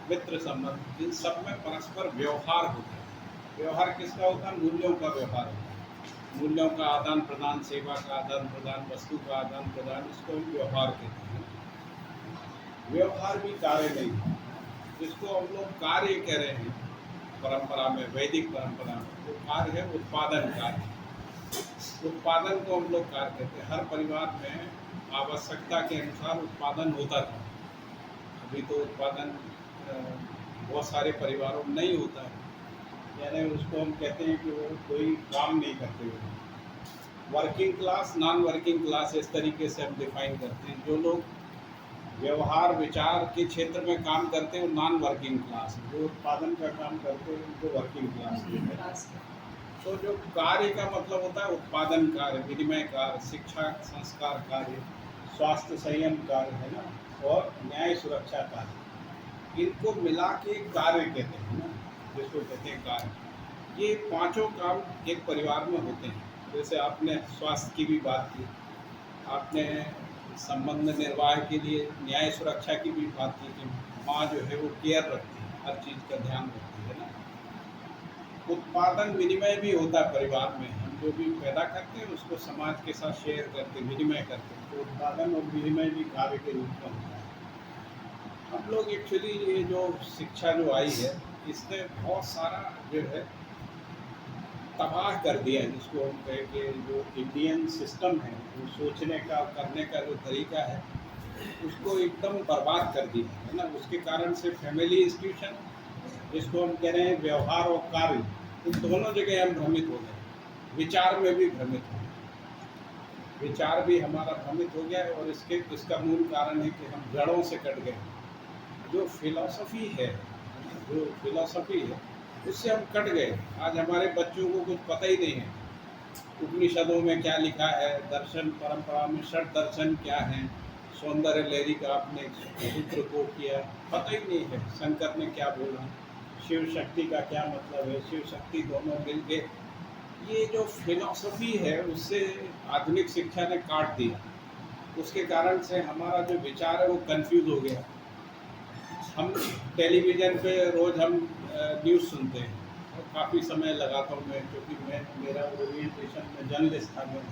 मित्र संबंध, इन सब में परस्पर व्यवहार होता है। व्यवहार किसका होता है? मूल्यों का व्यवहार होता है। मूल्यों का आदान प्रदान, सेवा का आदान प्रदान, वस्तु का आदान प्रदान, इसको हम व्यवहार कहते हैं। व्यवहार भी कार्य नहीं है, जिसको हम लोग कार्य कह रहे हैं परंपरा में, वैदिक परंपरा में, वो कार्य है उत्पादन कार्य। उत्पादन को हम लोग कार्य कहते हैं। हर परिवार में आवश्यकता के अनुसार उत्पादन होता था। अभी तो उत्पादन बहुत सारे परिवारों में नहीं होता है, यानी उसको हम कहते हैं कि वो कोई काम नहीं करते हुए। Working class, non working class, इस तरीके से हम डिफाइन करते हैं। जो लोग व्यवहार विचार के क्षेत्र में काम करते हैं वो नॉन वर्किंग क्लास, जो उत्पादन का काम करते हैं उनको वर्किंग क्लास है। तो जो कार्य का मतलब होता है उत्पादन कार्य, विनिमय कार्य, शिक्षा संस्कार कार्य, स्वास्थ्य संयम कार्य, है ना, और न्याय सुरक्षा कार्य, इनको मिला के कार्य कहते हैं ना, जिसको कहते हैं कार्य। ये पांचों काम एक परिवार में होते हैं। जैसे आपने स्वास्थ्य की भी बात की, आपने संबंध निर्वाह के लिए न्याय सुरक्षा की भी बात की कि माँ जो है वो केयर रखती है, हर चीज़ का ध्यान रखती है ना। उत्पादन विनिमय भी होता है परिवार में। हम जो भी पैदा करते हैं उसको समाज के साथ शेयर करते हैं, विनिमय करते हैं। तो उत्पादन और विनिमय भी कार्य के रूप में होता है। हम लोग एक्चुअली ये जो शिक्षा जो आई है, इसने बहुत सारा जो है तबाह कर दिया है, जिसको हम कहें कि जो इंडियन सिस्टम है, वो सोचने का करने का जो तरीका है, उसको एकदम बर्बाद कर दिया है ना। उसके कारण से फैमिली इंस्टीट्यूशन, जिसको हम कह रहे हैं व्यवहार और कार्य, इन दोनों जगह हम भ्रमित हो गए। विचार में भी भ्रमित हो गए, विचार भी हमारा भ्रमित हो गया है। और इसका मूल कारण है कि हम जड़ों से कट गए। जो फिलॉसफी है उससे हम कट गए। आज हमारे बच्चों को कुछ पता ही नहीं है उपनिषदों में क्या लिखा है, दर्शन परंपरा में षट दर्शन क्या है, सौंदर्य लहरी का आपने सूत्र को किया, पता ही नहीं है शंकर ने क्या बोला, शिव शक्ति का क्या मतलब है, शिव शक्ति दोनों मिल के। ये जो फिलॉसफी है उससे आधुनिक शिक्षा ने काट दिया। उसके कारण से हमारा जो विचार है वो कंफ्यूज हो गया। हम टेलीविज़न पे रोज़ हम न्यूज़ सुनते हैं और काफ़ी समय लगाता हूँ मैं, क्योंकि मेरा ओरिएंटेशन में जर्नलिस्ट था मैं।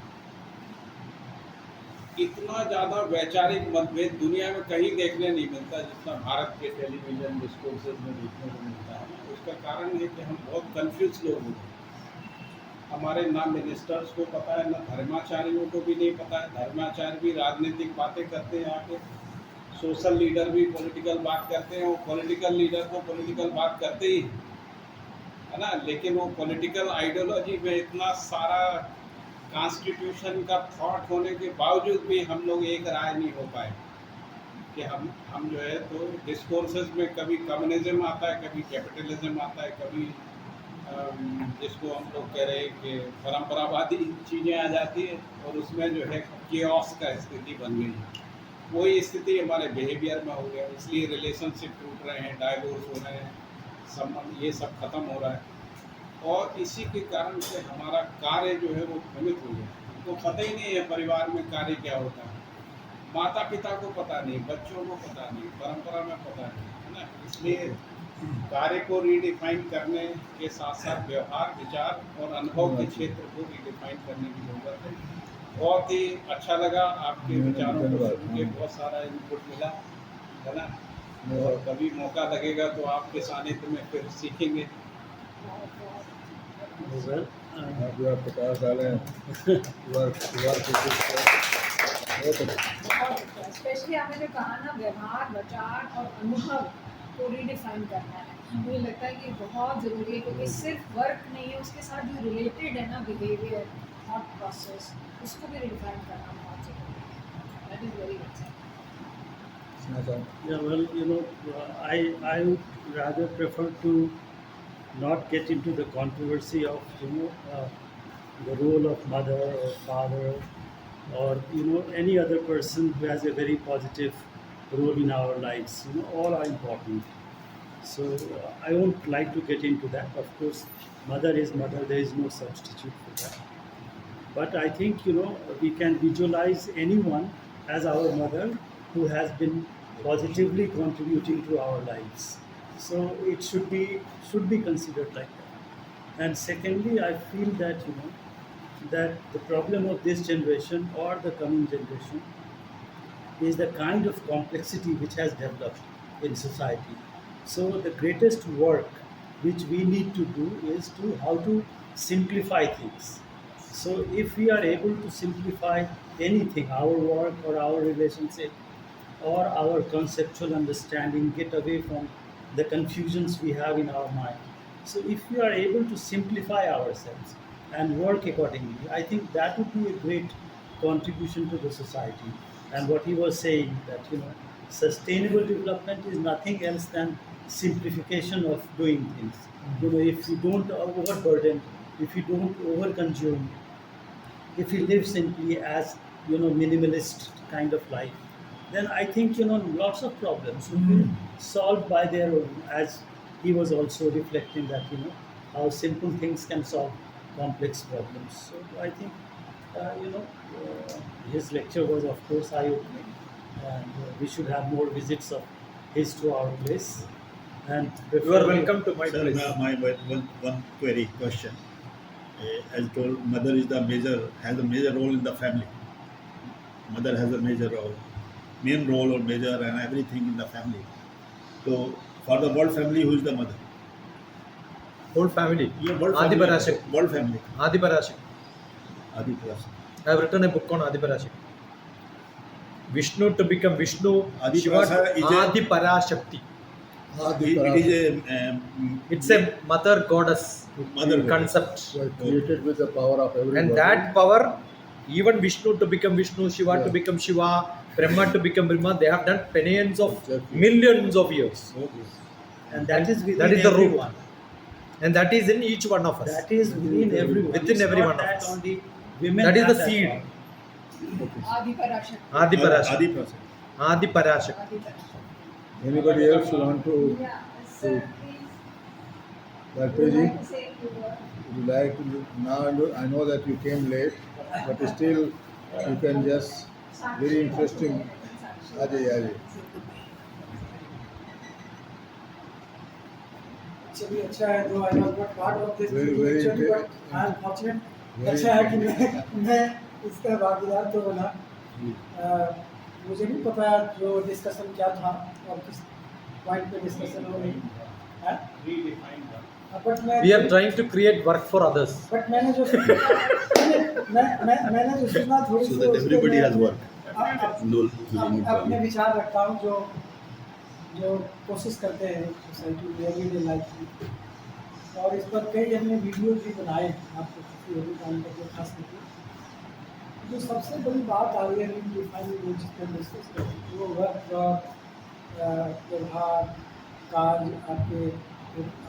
इतना ज़्यादा वैचारिक मतभेद दुनिया में कहीं देखने नहीं मिलता जितना भारत के टेलीविज़न डिस्कोर्सेज में देखने को मिलता है ना। उसका कारण है कि हम बहुत कंफ्यूज लोग हैं। हमारे ना मिनिस्टर्स को पता है, ना धर्माचार्यों को भी नहीं पता है। धर्माचार्य भी राजनीतिक बातें करते हैं आके, सोशल लीडर भी पॉलिटिकल बात करते हैं। वो पॉलिटिकल लीडर को पॉलिटिकल बात करते ही हैं, है ना। लेकिन वो पॉलिटिकल आइडियोलॉजी में इतना सारा कॉन्स्टिट्यूशन का थॉट होने के बावजूद भी हम लोग एक राय नहीं हो पाए कि हम जो है तो डिस्कोर्सेज में कभी कम्युनिज्म आता है, कभी कैपिटलिज्म आता है, कभी जिसको हम लोग कह रहे हैं कि परंपरावादी चीज़ें आ जाती है और उसमें जो है केओस का स्थिति बन गई है। वही स्थिति हमारे बिहेवियर में हो गया, इसलिए रिलेशनशिप टूट रहे हैं, डाइवोर्स हो रहे हैं, संबंध ये सब खत्म हो रहा है। और इसी के कारण से हमारा कार्य जो है वो भ्रमित हो गया। उनको पता ही नहीं है परिवार में कार्य क्या होता है। माता पिता को पता नहीं, बच्चों को पता नहीं, परंपरा में पता नहीं, है ना। इसलिए कार्य को रीडिफाइन करने के साथ साथ व्यवहार, विचार और अनुभव के क्षेत्र को रीडिफाइन करने की जरूरत है। बहुत ही अच्छा लगा आपके विचारों को सुन के, बहुत सारा इनपुट मिला, है ना। और कभी मौका लगेगा तो आपके सानिध्य में फिर सीखेंगे। Well, आप जो आपके पास डाले वर्क बहुत अच्छा। स्पेशली आपने जो कहा ना, व्यवहार, विचार और अनुभव को रीडिफाइन करना है, मुझे लगता है कि बहुत ज़रूरी है, क्योंकि सिर्फ वर्क नहीं है, उसके साथ जो रिलेटेड है ना, बिहेवियर, थॉट प्रोसेस, उसको भी रीडिफाइन करना बहुत ज़रूरी है। दैट इज़ वेरी अच्छा। yeah, well, I would rather prefer to not get into the controversy of the role of mother or father or any other person who has a very positive role in our lives. All are important. So I won't like to get into that. Of course, mother is mother. There is no substitute for that. But I think we can visualize anyone as our mother who has been positively contributing to our lives. So it should be considered like that. And secondly, I feel that that the problem of this generation or the coming generation is the kind of complexity which has developed in society. So the greatest work which we need to do is to how to simplify things. So if we are able to simplify anything, our work or our relationship or our conceptual understanding, get away from the confusions we have in our mind. So if we are able to simplify ourselves and work accordingly, I think that would be a great contribution to the society. And what he was saying, that sustainable development is nothing else than simplification of doing things. If you don't overburden, if you don't overconsume, if you live simply as minimalist kind of life, then I think lots of problems will be solved by their own. As he was also reflecting that how simple things can solve complex problems. So I think his lecture was of course eye-opening, and we should have more visits of his to our place. And You are welcome to my Sir, place. one query question. As told, mother has a major role in the family. Mother has a major role, main role or major and everything in the family. So for the world family, who is the mother? Whole family. Yeah, world Adi family. Parashakti. World family. Adi Parashakti. Adi Parashakti. I have written a book on Adi Parashakti. Vishnu to become Vishnu. Adi Shiva Parashakti is a- Adi Parashakti. It is It's a mother goddess mother concept. were created with the power of every And body. that power, even Vishnu to become Vishnu, Shiva to Yeah. become Shiva, Brahma to become Brahma, they have done penance of Exactly. millions of years. and that is within That is the root. everyone. And that is in each one of us. That is within everyone. Within It's every not one of that us. only women That is have the seed. power. Adi Parashakti. Adi Parashakti. Adi Parashakti. Adi Parashakti. Adi Parashakti. Anybody else want to? Yeah, sir, please. Dr. Would Ji, like to say a few words. would you like to? Now I know that you came late, but still you can just very interesting. Ajay. चलिए अच्छा है तो I was not part of this Very, very but interesting. I am fortunate Very अच्छा है कि मैं इसका भागीदार तो बना मुझे नहीं पता जो डिस्कशन क्या था और किस पॉइंट पे डिस्कशन हो रही है, but We are trying to create work for others. But मैंने जो मैंने जो सुना थोड़ी So सी that उस पे everybody मैं has work. No, अपने विचार रखता हूँ जो कोशिश करते हैं सोसाइटी में एवरीडे लाइफ में, और इस पर कई हमने वीडियो भी बनाए आपको किसी भी काम करके खास करके। जो सबसे बड़ी बात आ रही है रीडिफाइनिंग जिस पर डिस्कस करें वो वर्क जॉब व्यवहार कार्य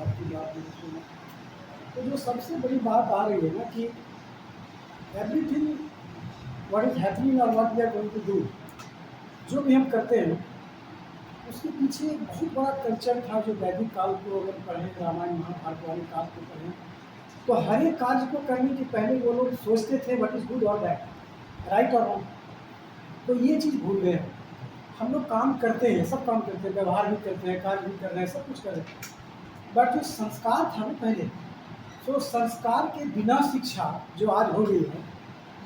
आपकी बात में सुना। तो जो सबसे बड़ी बात आ रही है ना कि एवरीथिंग व्हाट इज हैपनिंग और what we are going to do, जो भी हम करते हैं उसके पीछे एक बहुत बड़ा कल्चर था। जो वैदिक काल को अगर पढ़ें, रामायण महाभारत वाले काल को पढ़ें, तो हर एक कार्य को करने के पहले वो लोग सोचते थे व्हाट इज गुड और बैड, राइट और रॉन्ग। तो ये चीज़ भूल गए हैं। हम लोग काम करते हैं, सब काम करते हैं, व्यवहार भी करते हैं, कार्य भी कर रहे हैं, सब कुछ कर रहे हैं, बट जो संस्कार था ना पहले, तो संस्कार के बिना शिक्षा जो आज हो गई है,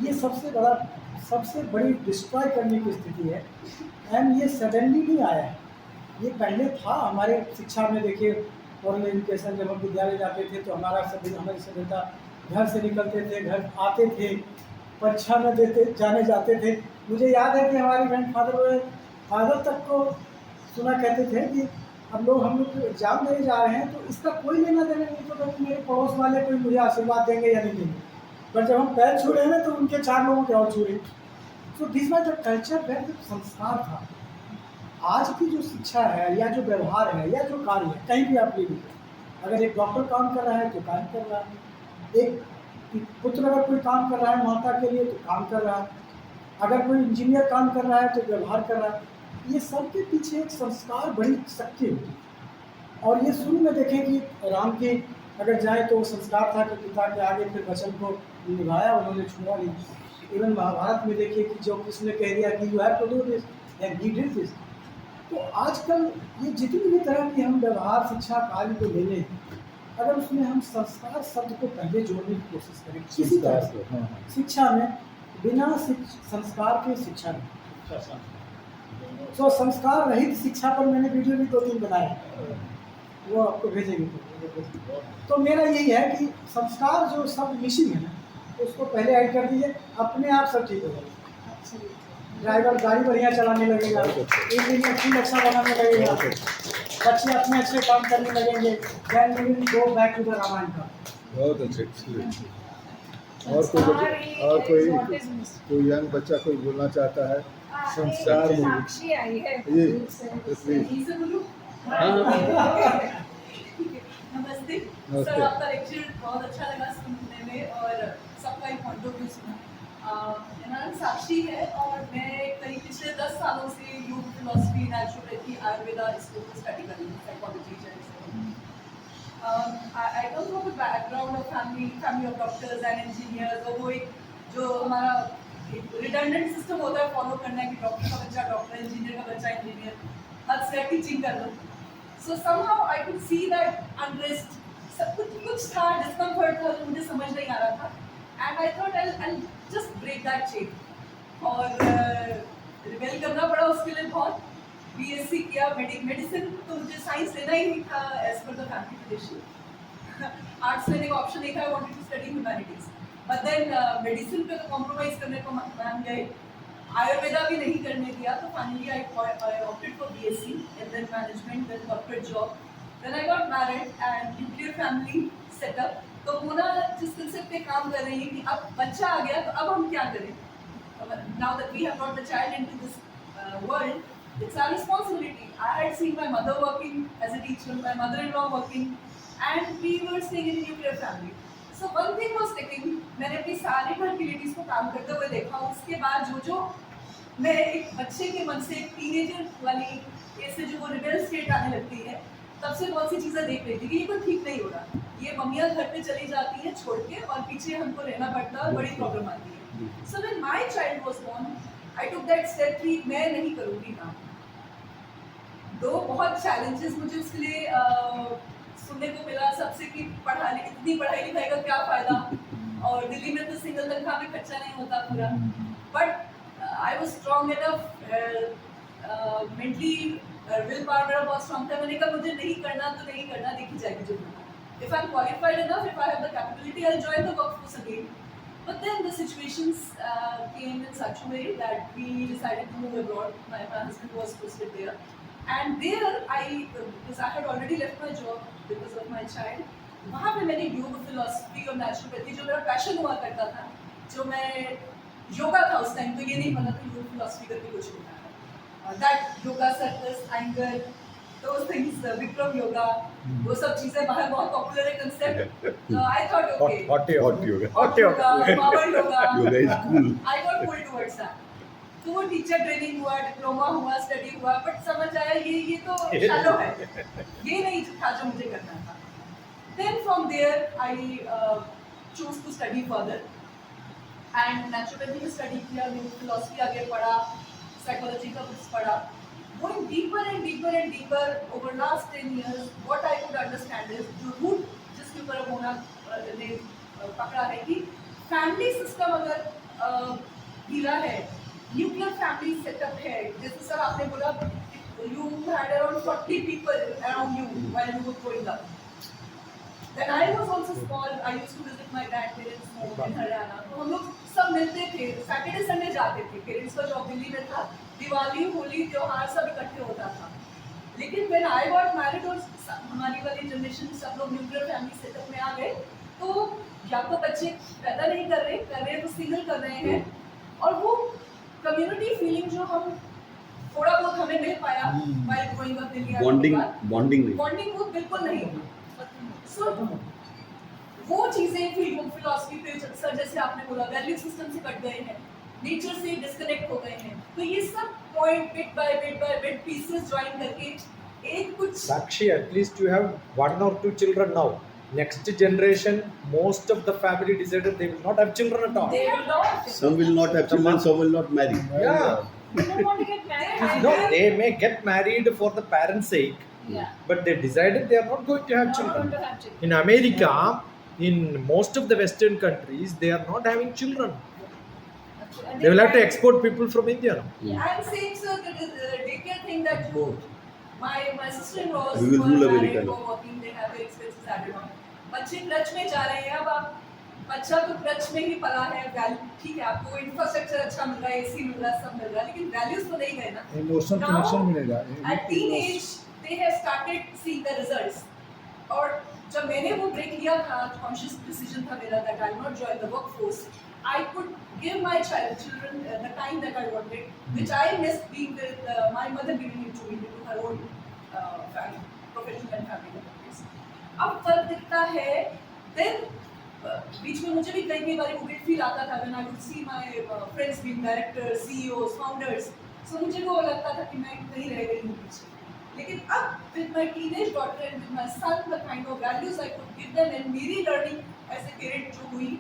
ये सबसे बड़ी डिस्ट्रॉय करने की स्थिति है। एंड ये सडनली नहीं आया है, ये पहले था हमारे शिक्षा में। देखिए फॉरेन एजुकेशन, जब हम विद्यालय जाते थे तो हमारी सभ्यता घर से निकलते थे, घर आते थे, परीक्षा में जाने जाते थे। मुझे याद है कि हमारे फादर तक को सुना कहते थे कि हम लोग एग्जाम देने जा रहे हैं तो इसका कोई लेना देना नहीं, तो कभी मेरे पड़ोस वाले कोई मुझे आशीर्वाद देंगे या नहीं देंगे, बट जब हम पैर छू रहे हैं तो उनके 4 लोगों के और छू रहे। So this was the culture where जो संस्कार था। आज की जो शिक्षा है या जो व्यवहार है या जो कार्य है, कहीं भी आप ले लीजिए, अगर एक डॉक्टर काम कर रहा है तो कार्य कर रहा है, एक पुत्र अगर कोई काम कर रहा है माता के लिए तो काम कर रहा है, अगर कोई इंजीनियर काम कर रहा है तो व्यवहार कर रहा है। ये सब के पीछे एक संस्कार बड़ी शक्ति होती है। और ये शुरू में देखें कि राम के अगर जाए तो वो संस्कार था कि पिता के आगे फिर वचन को निभाया, उन्होंने छोड़ा नहीं। इवन महाभारत में देखिए कि जो कृष्ण ने कह दिया कि you have to do this and he did this. तो आजकल ये जितनी भी तरह की हम व्यवहार शिक्षा कार्य को ले लें, अगर उसमें हम संस्कार शब्द को पहले जोड़ने की कोशिश करें किसी तरह से शिक्षा में, बिना संस्कार के शिक्षा नहीं। तो संस्कार रहित शिक्षा पर मैंने वीडियो भी 2-3 बनाए, वो आपको भेजेंगे। तो मेरा यही है कि संस्कार जो सब मिसिंग है ना, उसको पहले ऐड कर दीजिए, अपने आप सब ठीक हो जाएगा। ड्राइवर गाड़ी बढ़िया चलाने लगेगा, इंजीनियर अच्छी नक्शा बनाने लगेगा, बच्चे अपने अच्छे काम करने लगेंगे। Then we will go back to the Ramayan का। बहुत अच्छे। और कोई यंग बच्चा कोई बोलना चाहता है संस्कार में? साक्षी आई है ये यहीं से बोलूं? नमस्ते सर, आपका लेक्चर बहुत अच्छा लगा सुनने में और सबका एक पॉइंट ऑफ व्यू सुना। मेरा नाम साक्षी है और मैं करीब पिछले 10 सालों से योग, फिलॉसफी, नेचुरोपैथी, आयुर्वेदा इसको स्टडी कर रही हूँ, psychology. I come from a background of family of doctors and engineers, और वो एक जो हमारा रिडंडेंट सिस्टम होता है फॉलो करना है कि डॉक्टर का बच्चा डॉक्टर, इंजीनियर का बच्चा इंजीनियर, हद से टीचिंग कर लो। So somehow I could see that unrest, सब कुछ था, डिस्कम्फर्ट था जो मुझे समझ नहीं आ रहा था। And I thought I just break that chain, और रिबेल करना पड़ा उसके लिए बहुत। बीएससी किया, मेडिसिन तो मुझे साइंस लेना ही नहीं था as per the family tradition. Arts लेने का ऑप्शन नहीं था, I wanted to study humanities, but then medicine पे तो कॉम्प्रोमाइज करने को मान गए, आयुर्वेदा भी नहीं करने दिया। तो finally I opted for BSc and then management, then corporate job, then I got married and nuclear family setup. तो मोना जिस कंसेप्ट पे काम कर रही है कि अब बच्चा आ गया तो अब हम क्या करें, now that we have brought the child into this world, it's our responsibility. I had seen my mother working as a teacher, my mother-in-law working, and we were staying in a nuclear family. So one thing was sticking. मैंने अपनी सारी घर की ladies को काम करते हुए देखा। उसके बाद जो मैं एक बच्चे के मन से, एक टीनेजर वाली एज से जो वो रिबेल स्टेट आने लगती है, तब से बहुत सी चीज़ें देख रही थी कि ये कोई ठीक नहीं हो रहा। ये मम्मियाँ घर पे चली जाती हैं छोड़ के और पीछे हमको रहना पड़ता है और बड़ी प्रॉब्लम आती है। So when my child was born, I took that step कि मैं नहीं करूँगी काम। दो बहुत चैलेंजेस मुझे उसके लिए सुनने को मिला सबसे कि इतनी पढ़ाई लिखाई का क्या फ़ायदा, और दिल्ली में तो सिंगल तनख्वाह में खर्चा नहीं होता पूरा। But I was strong enough, mentally will power मेरा बहुत स्ट्रॉन्ग था. मैंने कहा मुझे नहीं करना तो नहीं करना, देखी जाएगी जो होगा. If I'm qualified enough, if I have the capability, I'll join the workforce again. But then the situations came in such a way that we decided to move abroad. My husband was posted there, and there because I had already left my job because of my child. वहाँ पे मैंने योग philosophy और naturopathy जो मेरा passion हुआ करता था, जो मैं योगा था उस टाइम, तो ये नहीं पता था योग फिलोसफी करके कुछ होता है. That yoga circus anger those things, Vikram yoga, वो सब चीजें बाहर बहुत पॉपुलर है concept. I thought okay, Hot yoga. hot yoga, power yoga. Yoga is cool. I got pulled towards that. तो वो टीचर ट्रेनिंग हुआ, डिप्लोमा हुआ, स्टडी हुआ, बट समझ आया ये तो शालो है, ये नहीं था जो मुझे करना था. Then from there I chose to study further and naturopathy में study किया, philosophy आगे पढ़ा, psychology का कुछ पढ़ा. Going deeper and deeper and deeper over last 10 years, what I could understand is जो root जिसके ऊपर मोना ने पकड़ा है कि family system अगर ढीला है, nuclear family setup है, जैसे सर आपने बोला you had around 40 people around you while you were growing up. Then I was also small. I used to visit my grandparents' home in Haryana. तो हम लोग सब मिलते थे, सैटरडे संडे जाते थे. पेरेंट्स का जॉब दिल्ली में था. दिवाली, होली, त्योहार सब इकट्ठे होता था. लेकिन when I got married और हमारी वाली जनरेशन सब लोग न्यूक्लियर फैमिली सेटअप में आ गए, तो या तो बच्चे पैदा नहीं कर रहे तो सिंगल कर रहे हैं, और वो कम्युनिटी फीलिंग जो हम थोड़ा बहुत हमें मिल पाया while growing up Delhi, bonding वो बिल्कुल नहीं. So, वो चीजें फिलोसफी पे सर जैसे आपने बोला वैल्यू सिस्टम से कट गए हैं, नेचर से डिस्कनेक्ट हो गए हैं, तो ये सब point bit by bit pieces join करके एक कुछ. Sakshi, at least you have 1 or 2 children now. Next generation, most of the family decided they will not have children at all. They have not. Some will not have children, some will not marry. Yeah. They don't want to get married. No, they may get married for the parents' sake, Yeah. but they decided they are not going to have Not children. going to have children. In America, in most of the Western countries, they are not having children. And They will have to marry. export people from India now. I'm saying sir that the daycare thing that you, my sister-in-laws We will who rule are married, America who are working, they have their expenses added on. बच्चे creche में जा रहे हैं. अब आप बच्चा तो creche में ही पला है, ठीक है आपको इंफ्रास्ट्रक्चर अच्छा मिल रहा है, एसी मिल रहा है, सब मिल रहा है, लेकिन वैल्यूज तो नहीं गए ना. इमोशनल Now, कनेक्शन मिलेगा. At teenage, they have started seeing the results. और जब मैंने वो ब्रेक लिया था, conscious decision था मेरा that I will not join the workforce. I could give my children the time that I wanted, which I missed being with my mother giving it to me due to her own family, professional and family commitments. अब फर्क दिखता है. Then बीच में मुझे भी कई बार वो guilt feel आता था when I would see my friends being directors, CEOs, founders. So मुझे वो लगता था कि मैं कहीं रह गई हूँ पीछे. लेकिन अब with my teenage daughter and with my son, the kind of values I could give them and मेरी learning as a parent जो हुई,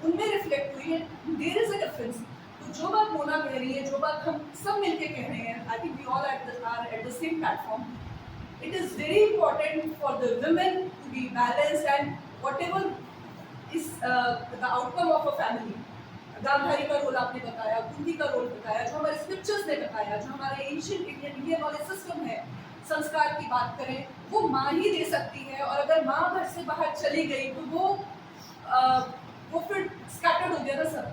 उनमें रिफ्लेक्ट हुई है. There is a difference. तो जो बात मोना कह रही है, जो बात हम सब मिलके कह रहे हैं, I think we all are at the same platform. It is very important for the women to be balanced and whatever is the outcome of a family. Gandhari का रोल आपने बताया, कुंती का रोल बताया, जो हमारे स्क्रिप्चर्स ने बताया, जो हमारे एंशिएंट इंडियन नॉलेज सिस्टम है, संस्कार की बात करें, वो माँ ही दे सकती है. और अगर माँ घर से बाहर चली गई तो वो फिर स्कैटर्ड हो गया ना सर.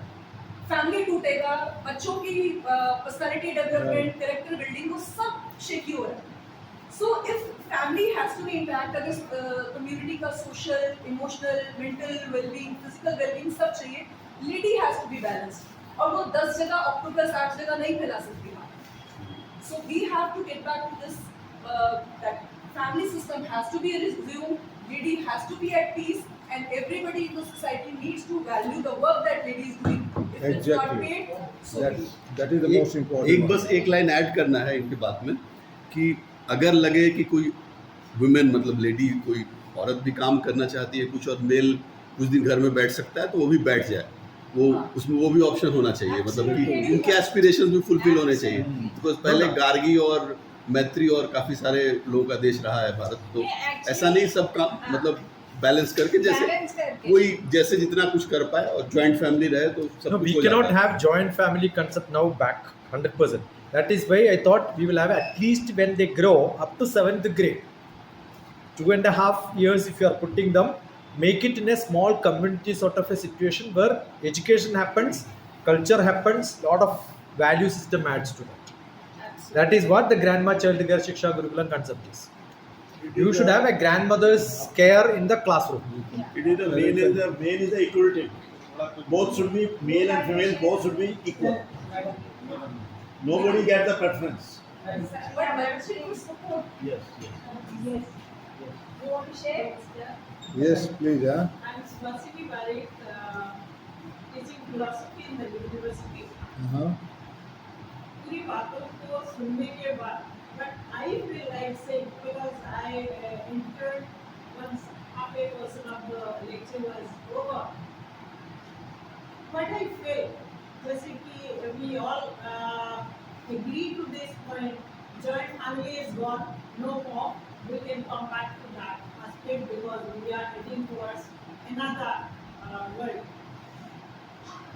फैमिली टूटेगा, बच्चों की पर्सनालिटी डेवलपमेंट, कैरेक्टर बिल्डिंग, वो सब शेकी हो रहा है. So if family has to be intact, अगर कम्युनिटी का social, emotional, mental wellbeing, physical wellbeing सब चाहिए, lady has to be balanced. और वो 10 जगह ऑक्टोपस 8 जगह नहीं फैला सकती. So we have to get back to this, that family system has to be resumed, lady has to be at peace, and everybody in the society needs to value the work that lady is doing. If it's not Exactly. paid, so be it. That is the most important. एक बस एक line add करना है इनकी बात में कि अगर लगे कि कोई वुमेन मतलब लेडी, कोई औरत भी काम करना चाहती है कुछ और मेल कुछ दिन घर में बैठ सकता है तो वो भी बैठ जाए. वो उसमें वो भी ऑप्शन होना चाहिए, मतलब कि उनके एस्पिरेशंस भी फुलफिल होने चाहिए. बिकॉज पहले गार्गी और मैत्री और काफ़ी सारे लोगों का देश रहा है भारत, तो Yeah, actually, ऐसा नहीं सब काम मतलब बैलेंस करके जैसे Balance करके. कोई जैसे जितना कुछ कर पाए और जॉइंट फैमिली रहे तो सब No, कुछ we हो cannot जाता है। have joint family concept now back 100%. That is why I thought we will have at least when they grow up to 7th grade. 2.5 years if you are putting them, make it in a small community sort of a situation where education happens, culture happens, lot of value system adds to that. Absolutely. That is what the grandma child care shiksha gurukulam concept is. You should have a grandmother's care in the classroom. Yeah. It is the main is the equality. Both should be male and female. Both should be equal. Nobody get the preference. But mentoring is support. Yes. Yes. You want to share? Yes, please. Huh? I'm Swasini Barik, teaching philosophy in the university. Uh-huh. पूरी बातों को सुनने के बाद, but I feel like saying because I entered once half a portion of the lecture was over. But I feel जैसे कि we all agree to this point, joint family is gone, no more. We can come back to that aspect because we are heading towards another world.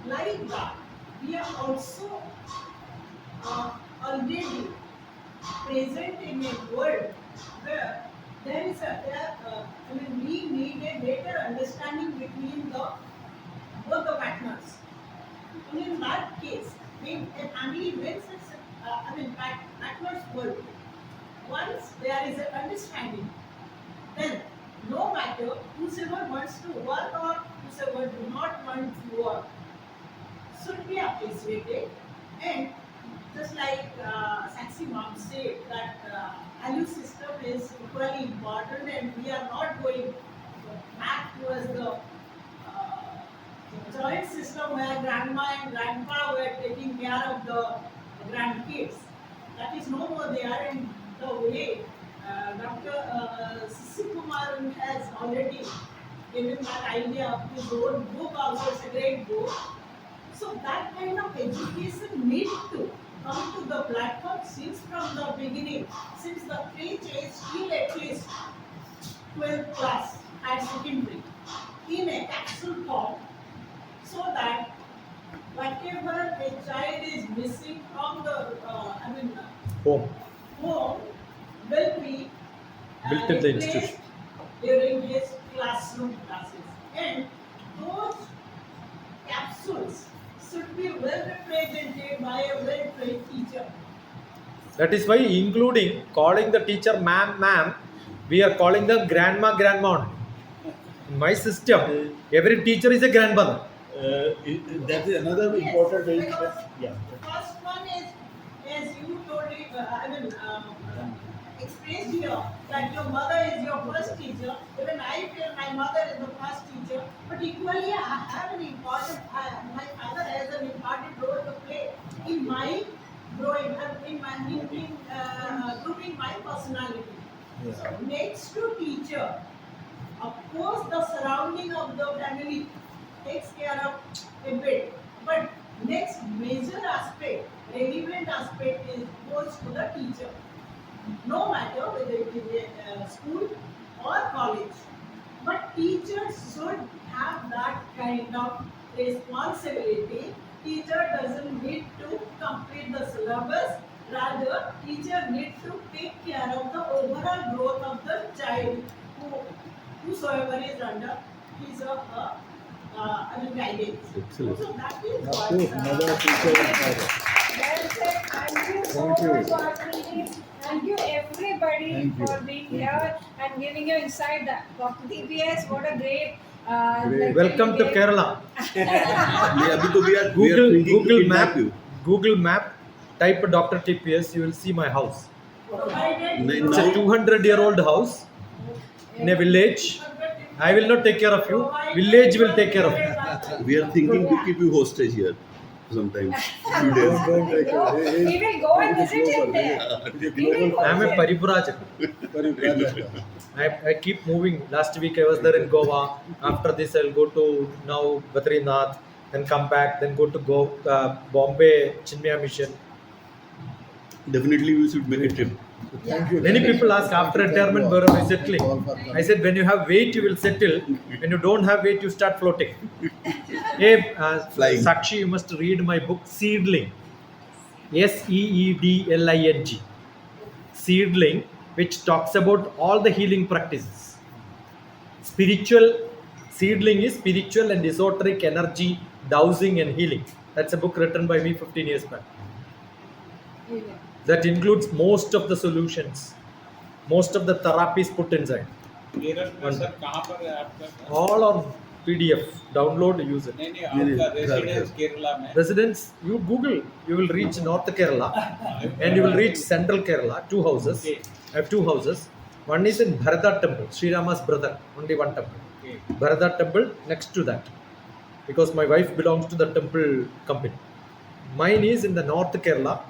Like that, we are also already present in a world where there is we need a better understanding between both the partners. And in that case, when a family wins its, partners world, once there is an understanding, then no matter whosoever wants to work or whosoever do not want to work should be appreciated. And just like Saxi Mom said that value system is equally important and we are not going back towards the joint system where grandma and grandpa were taking care of the grandkids. That is no more there, and the way Dr. Sisi Kumar has already given that idea of his own book also, it's a great book. So that kind of education needs to come to the platform since from the beginning, since the pre-K till at least 12th class at secondary, in a capsule form, so that whatever a child is missing from the Home. home will be Built in the replaced institution. during his classroom classes. And those capsules should be well represented by a well-trained teacher. That is why including calling the teacher ma'am, we are calling them grandma only. In my system, every teacher is a grandmother. That is another important thing. Because Yeah. first one is, as you told it, expressed here that your mother is your first teacher. Even I feel my mother is the first teacher, but equally I have an important, my father has an important role to play in my growing, grouping my personality. So next to teacher, of course the surrounding of the family takes care of a bit, but next major aspect, relevant aspect is goes to the teacher. No matter whether it is a school or college, but teachers should have that kind of responsibility. Teacher doesn't need to complete the syllabus, rather teacher needs to take care of the overall growth of the child whosoever is under his or her guidance. Excellent. So that is Of what course, mother, teacher, and father. Well said. Thank you so Thank you. much, Markendey. Thank you everybody Thank you. for being here and giving your insight. DrTPS, what a great. Great. Welcome to Kerala. ये अभी तो we are Google thinking to Map. kidnap you. Google Map. Type DrTPS. You will see my house. provided It's a 200-year-old house in a village. I will not take care of you. Village will take care of you. We are thinking to keep you hostage here sometime. Few days. Don't take it. We will go and visit him there. We will go I am a there. Parivrajak. Parivrajaka. I keep moving. Last week I was there in Goa. After this I'll go to now Badrinath, then come back, then go to Bombay Chinmaya Mission. Definitely we should make a trip. Thank you. Many people ask after retirement where am I settling? I said when you have weight you will settle. When you don't have weight you start floating. Hey, Flying. Sakshi, you must read my book Seedling. Seedling. Seedling, which talks about all the healing practices. Spiritual seedling is spiritual and esoteric energy dowsing and healing. That's a book written by me 15 years back. That includes most of the solutions, most of the therapies put inside. Kerala में sir कहाँ पर है आपका घर? All on PDF. Download, use it. नहीं आपका residence Kerala में Residents, you Google, you will reach North Kerala and you will reach Central Kerala, 2 houses. I have 2 houses. One is in Bharata temple, Sri Rama's brother, only one temple. Bharata temple next to that. Because my wife belongs to the temple company. Mine is in the North Kerala,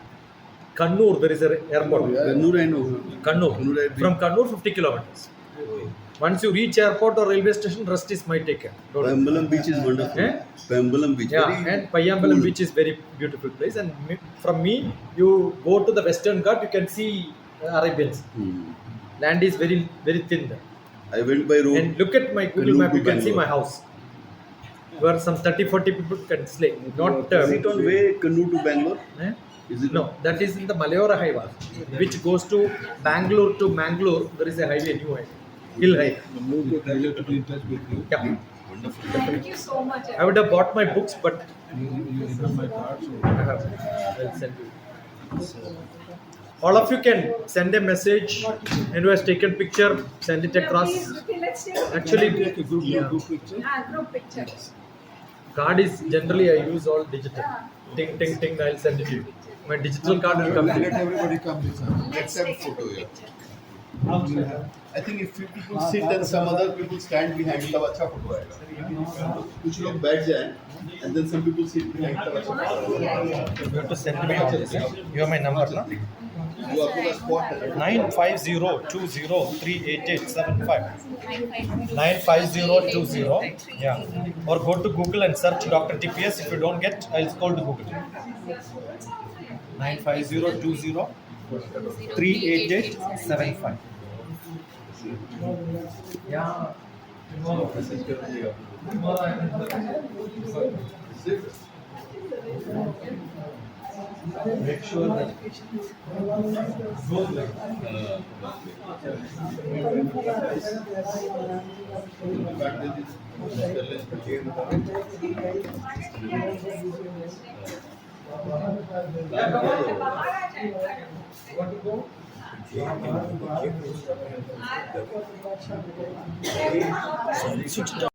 Kannur, there is an airport. Kannur, I know. Kannur. Kannur, I From Kannur, 50 kilometers. Once you reach airport or railway station, rest is my take care. Don't worry. Pambalam beach is wonderful. Eh? Pambalam beach. Yeah, very and Payyambalam cool. beach is very beautiful place. And from me, you go to the Western Ghat, you can see Arabians. Land is very, very thin there. I went by road. And look at my Google Kannur map, to you can see Bangalore. my house. Where some 30-40 people can slay. Not Is it on way Kannur to Bangalore? eh? Is it No, that is in the Malayora highway, which goes to Bangalore to Mangalore. There is a highway, new highway, hill highway. Move to Delhi to be in touch with you. Yeah. wonderful? Thank you so much. I would have bought my books, but You have my card, so I'll send you. All of you can send a message, and who has taken picture, send it across. Okay, let's take a Actually, take a group picture. group picture. card is generally I use all digital. Ting, ting, ting, I'll send it to you. My digital card will come to Let you. everybody come this time. Let's have a photo here. picture. I think if few people sit and some other people stand behind, तब अच्छा photo आएगा. कुछ लोग बैठ जाएं and then some people sit behind, तब अच्छा photo आएगा. You have to send me all this. You have my number, no? वो आपके पास spot है. 95020388875. 95020. Yeah. Or go to Google and search DrTPS. If you don't get, I'll call to Google. 95020388875. Yeah. Tomorrow I will make sure that goes like want to go? Sit down.